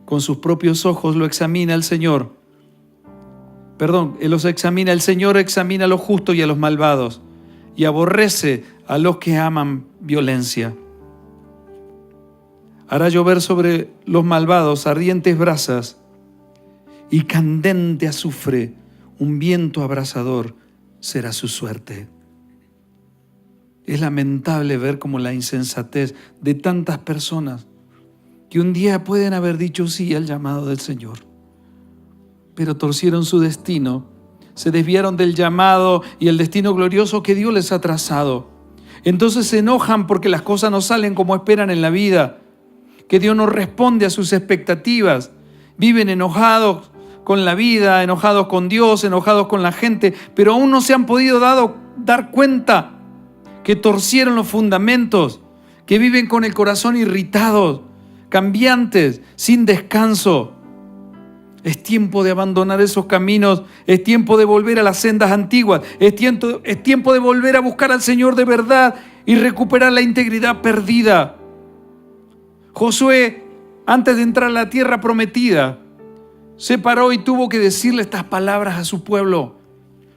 Con sus propios ojos lo examina el Señor. El Señor examina a los justos y a los malvados y aborrece a los que aman violencia. Hará llover sobre los malvados ardientes brasas y candente azufre, un viento abrasador será su suerte. Es lamentable ver cómo la insensatez de tantas personas que un día pueden haber dicho sí al llamado del Señor, pero torcieron su destino, se desviaron del llamado y el destino glorioso que Dios les ha trazado. Entonces se enojan porque las cosas no salen como esperan en la vida, que Dios no responde a sus expectativas. Viven enojados con la vida, enojados con Dios, enojados con la gente, pero aún no se han podido dar cuenta que torcieron los fundamentos, que viven con el corazón irritado, cambiantes, sin descanso. Es tiempo de abandonar esos caminos, es tiempo de volver a las sendas antiguas, es tiempo de volver a buscar al Señor de verdad y recuperar la integridad perdida. Josué, antes de entrar a la tierra prometida, se paró y tuvo que decirle estas palabras a su pueblo.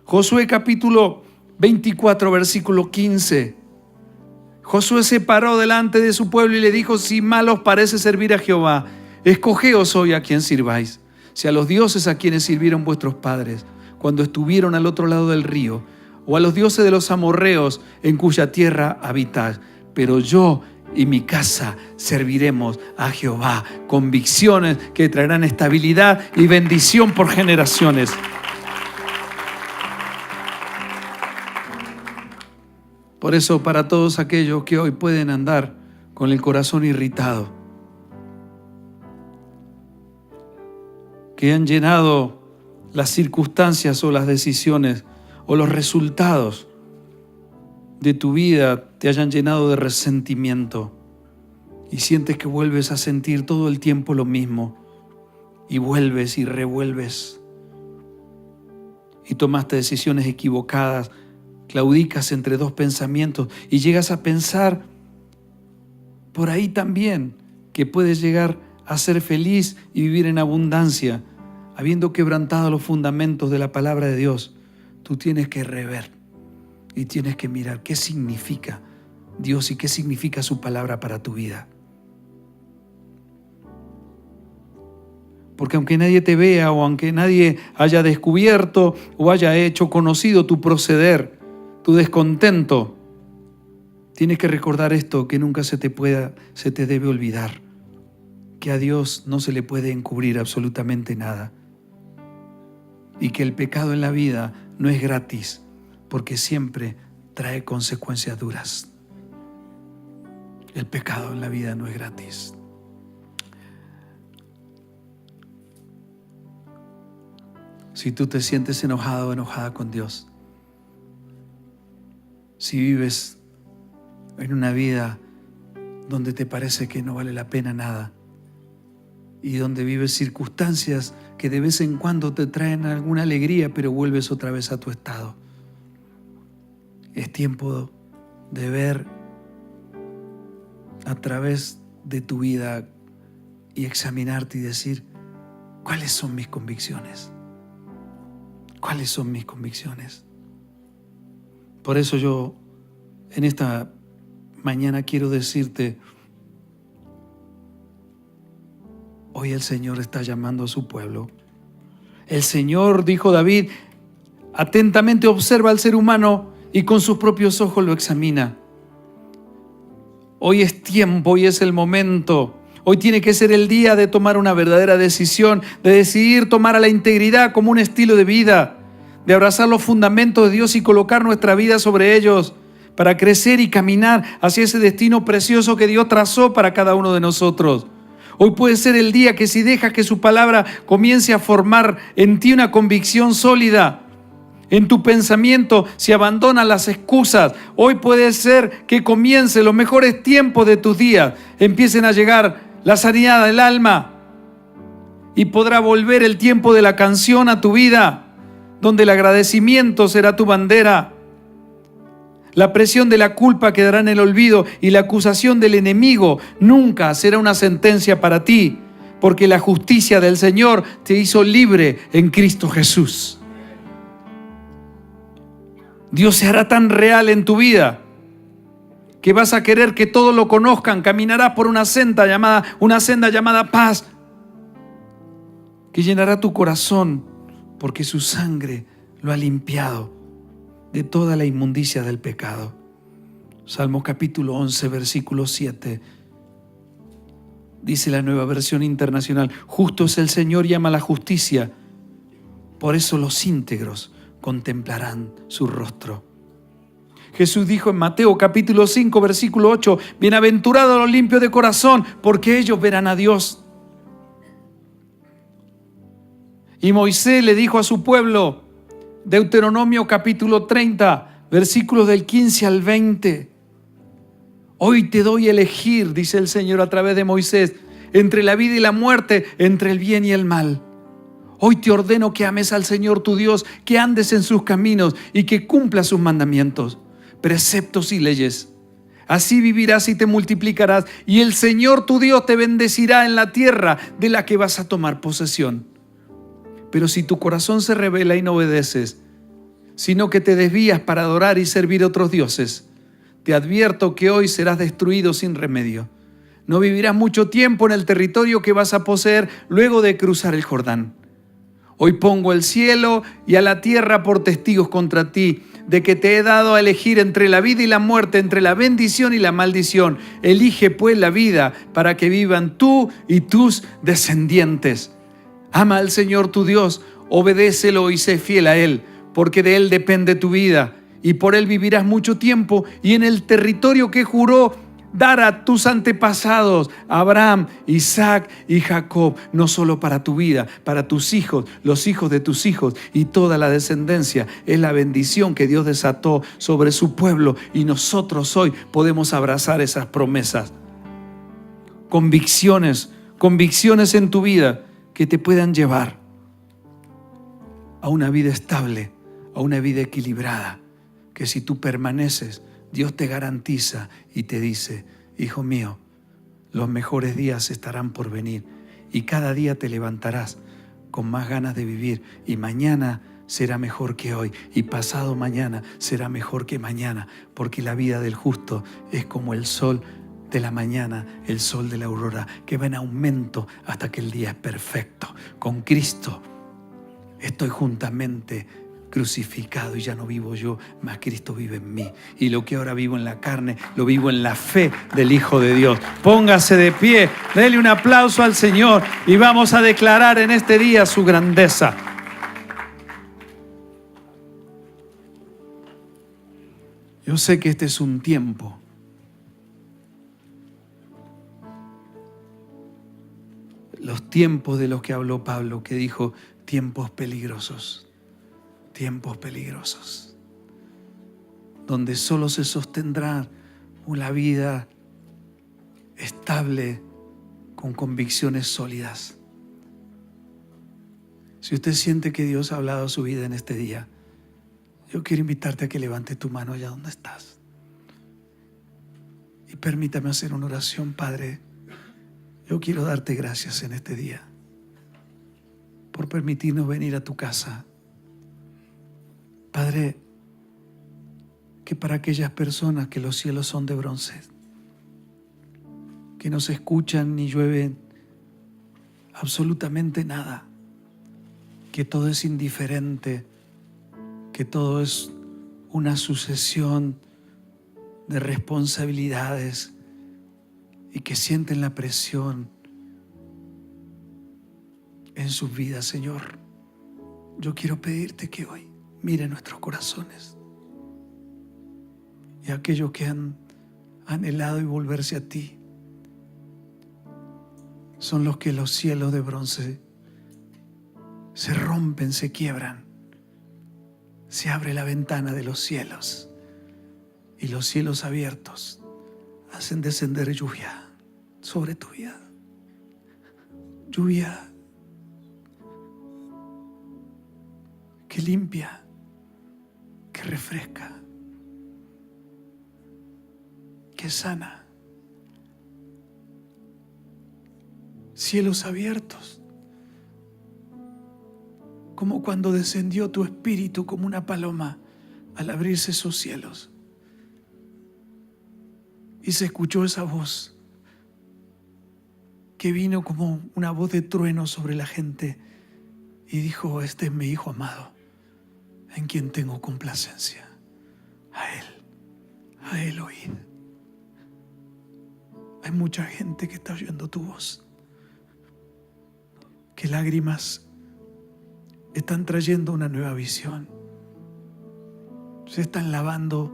Josué capítulo 24, versículo 15. Josué se paró delante de su pueblo y le dijo: si mal os parece servir a Jehová, escogeos hoy a quien sirváis. Si a los dioses a quienes sirvieron vuestros padres cuando estuvieron al otro lado del río, o a los dioses de los amorreos en cuya tierra habitáis. Pero yo y mi casa serviremos a Jehová. Convicciones que traerán estabilidad y bendición por generaciones. Por eso, para todos aquellos que hoy pueden andar con el corazón irritado, que han llenado las circunstancias o las decisiones o los resultados de tu vida, te hayan llenado de resentimiento y sientes que vuelves a sentir todo el tiempo lo mismo y vuelves y revuelves y tomaste decisiones equivocadas, claudicas entre dos pensamientos y llegas a pensar por ahí también que puedes llegar a ser feliz y vivir en abundancia, habiendo quebrantado los fundamentos de la palabra de Dios. Tú tienes que rever y tienes que mirar qué significa Dios y qué significa su palabra para tu vida. Porque aunque nadie te vea o aunque nadie haya descubierto o haya hecho conocido tu proceder, tu descontento, tienes que recordar esto, que nunca se te debe olvidar, que a Dios no se le puede encubrir absolutamente nada y que el pecado en la vida no es gratis, porque siempre trae consecuencias duras. El pecado en la vida no es gratis. Si tú te sientes enojado o enojada con Dios, si vives en una vida donde te parece que no vale la pena nada y donde vives circunstancias que de vez en cuando te traen alguna alegría, pero vuelves otra vez a tu estado, es tiempo de ver a través de tu vida y examinarte y decir: ¿Cuáles son mis convicciones? ¿Cuáles son mis convicciones? Por eso yo en esta mañana quiero decirte, hoy el Señor está llamando a su pueblo. El Señor, dijo David, atentamente observa al ser humano y con sus propios ojos lo examina. Hoy es tiempo, hoy es el momento. Hoy tiene que ser el día de tomar una verdadera decisión, de decidir tomar a la integridad como un estilo de vida, de abrazar los fundamentos de Dios y colocar nuestra vida sobre ellos para crecer y caminar hacia ese destino precioso que Dios trazó para cada uno de nosotros. Hoy puede ser el día que si dejas que su palabra comience a formar en ti una convicción sólida, en tu pensamiento, si abandonas las excusas, hoy puede ser que comience los mejores tiempos de tus días, empiecen a llegar la sanidad del alma y podrá volver el tiempo de la canción a tu vida, donde el agradecimiento será tu bandera. La presión de la culpa quedará en el olvido y la acusación del enemigo nunca será una sentencia para ti, porque la justicia del Señor te hizo libre en Cristo Jesús. Dios se hará tan real en tu vida que vas a querer que todos lo conozcan. Caminarás por una senda llamada paz, que llenará tu corazón porque su sangre lo ha limpiado de toda la inmundicia del pecado. Salmo capítulo 11, versículo 7. Dice la Nueva Versión Internacional: justo es el Señor y ama la justicia, por eso los íntegros contemplarán su rostro. Jesús dijo en Mateo capítulo 5, versículo 8: bienaventurados los limpios de corazón, porque ellos verán a Dios. Y Moisés le dijo a su pueblo, Deuteronomio capítulo 30, versículos del 15 al 20: hoy te doy a elegir, dice el Señor a través de Moisés, entre la vida y la muerte, entre el bien y el mal. Hoy te ordeno que ames al Señor tu Dios, que andes en sus caminos y que cumplas sus mandamientos, preceptos y leyes. Así vivirás y te multiplicarás, y el Señor tu Dios te bendecirá en la tierra de la que vas a tomar posesión. Pero si tu corazón se rebela y no obedeces, sino que te desvías para adorar y servir a otros dioses, te advierto que hoy serás destruido sin remedio. No vivirás mucho tiempo en el territorio que vas a poseer luego de cruzar el Jordán. Hoy pongo el cielo y a la tierra por testigos contra ti, de que te he dado a elegir entre la vida y la muerte, entre la bendición y la maldición. Elige pues la vida para que vivan tú y tus descendientes. Ama al Señor tu Dios, obedécelo y sé fiel a Él, porque de Él depende tu vida, y por Él vivirás mucho tiempo, y en el territorio que juró dar a tus antepasados, Abraham, Isaac y Jacob, no solo para tu vida, para tus hijos, los hijos de tus hijos y toda la descendencia. Es la bendición que Dios desató sobre su pueblo, y nosotros hoy podemos abrazar esas promesas. Convicciones en tu vida que te puedan llevar a una vida estable, a una vida equilibrada, que si tú permaneces, Dios te garantiza y te dice: hijo mío, los mejores días estarán por venir, y cada día te levantarás con más ganas de vivir, y mañana será mejor que hoy, y pasado mañana será mejor que mañana, porque la vida del justo es como el sol de la mañana, el sol de la aurora, que va en aumento hasta que el día es perfecto. Con Cristo estoy juntamente crucificado, y ya no vivo yo, mas Cristo vive en mí. Y lo que ahora vivo en la carne, lo vivo en la fe del Hijo de Dios. Póngase de pie, déle un aplauso al Señor y vamos a declarar en este día su grandeza. Yo sé que este es un tiempo los tiempos de los que habló Pablo, que dijo: tiempos peligrosos, donde solo se sostendrá una vida estable con convicciones sólidas. Si usted siente que Dios ha hablado a su vida en este día, yo quiero invitarte a que levante tu mano allá donde estás y permítame hacer una oración. Padre, yo quiero darte gracias en este día. por permitirnos venir a tu casa. Padre, que para aquellas personas que los cielos son de bronce, que no se escuchan ni llueve absolutamente nada, que todo es indiferente, que todo es una sucesión de responsabilidades y que sienten la presión en sus vidas, Señor. Yo quiero pedirte que hoy mire nuestros corazones y aquellos que han anhelado y volverse a ti son los que los cielos de bronce se rompen, se quiebran. Se abre la ventana de los cielos y los cielos abiertos hacen descender lluvia sobre tu vida. Lluvia que limpia, que refresca, que sana. Cielos abiertos, como cuando descendió tu espíritu como una paloma al abrirse esos cielos. Y se escuchó esa voz que vino como una voz de trueno sobre la gente y dijo: este es mi Hijo amado, en quien tengo complacencia. A Él oíd. Hay mucha gente que está oyendo tu voz, que lágrimas están trayendo una nueva visión. Se están lavando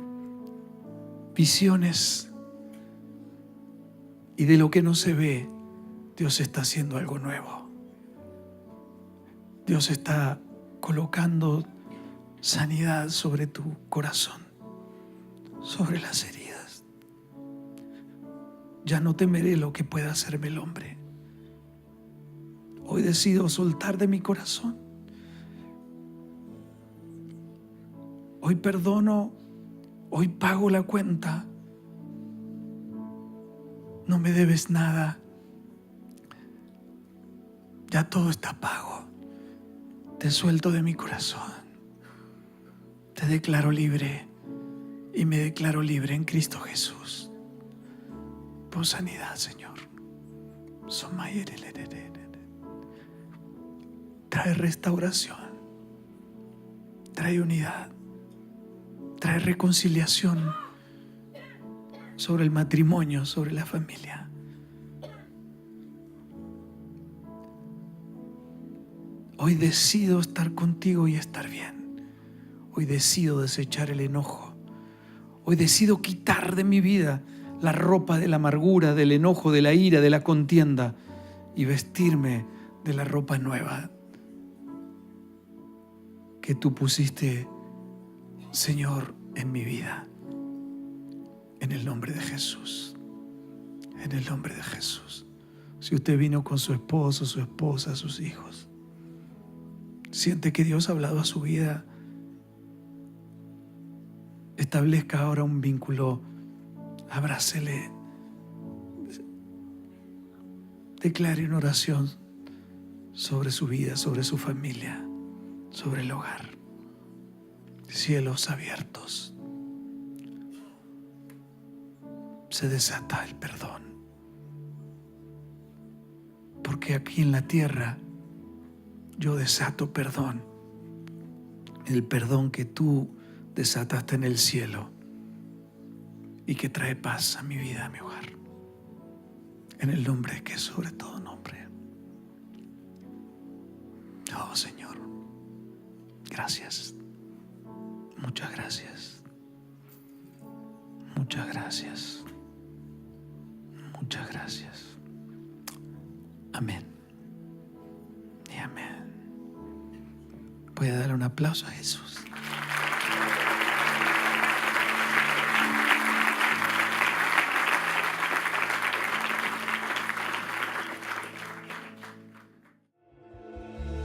visiones y de lo que no se ve, Dios está haciendo algo nuevo. Dios está colocando sanidad sobre tu corazón, sobre las heridas. Ya no temeré lo que pueda hacerme el hombre. Hoy decido soltar de mi corazón. Hoy perdono, hoy pago la cuenta. No me debes nada. Ya todo está pago. Te suelto de mi corazón. Te declaro libre y me declaro libre en Cristo Jesús. Por sanidad, Señor. Trae restauración. Trae unidad. Trae reconciliación sobre el matrimonio, sobre la familia. Hoy decido estar contigo y estar bien. Hoy decido desechar el enojo. Hoy decido quitar de mi vida la ropa de la amargura, del enojo, de la ira, de la contienda y vestirme de la ropa nueva que tú pusiste, Señor, en mi vida. En el nombre de Jesús. En el nombre de Jesús. Si usted vino con su esposo, su esposa, sus hijos, siente que Dios ha hablado a su vida, establezca ahora un vínculo, abrácele, declare una oración sobre su vida, sobre su familia, sobre el hogar. Cielos abiertos. Se desata el perdón. Porque aquí en la tierra yo desato perdón. El perdón que tú desataste en el cielo y que trae paz a mi vida, a mi hogar. En el nombre que es sobre todo nombre. Oh Señor, gracias. Muchas gracias. Muchas gracias. Muchas gracias. Amén. Y amén. Puede darle un aplauso a Jesús.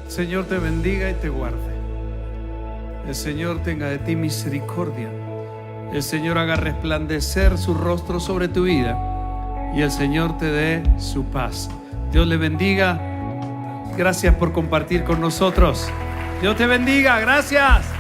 El Señor te bendiga y te guarde. El Señor tenga de ti misericordia. El Señor haga resplandecer su rostro sobre tu vida y el Señor te dé su paz. Dios le bendiga Gracias por compartir con nosotros. Dios te bendiga. Gracias.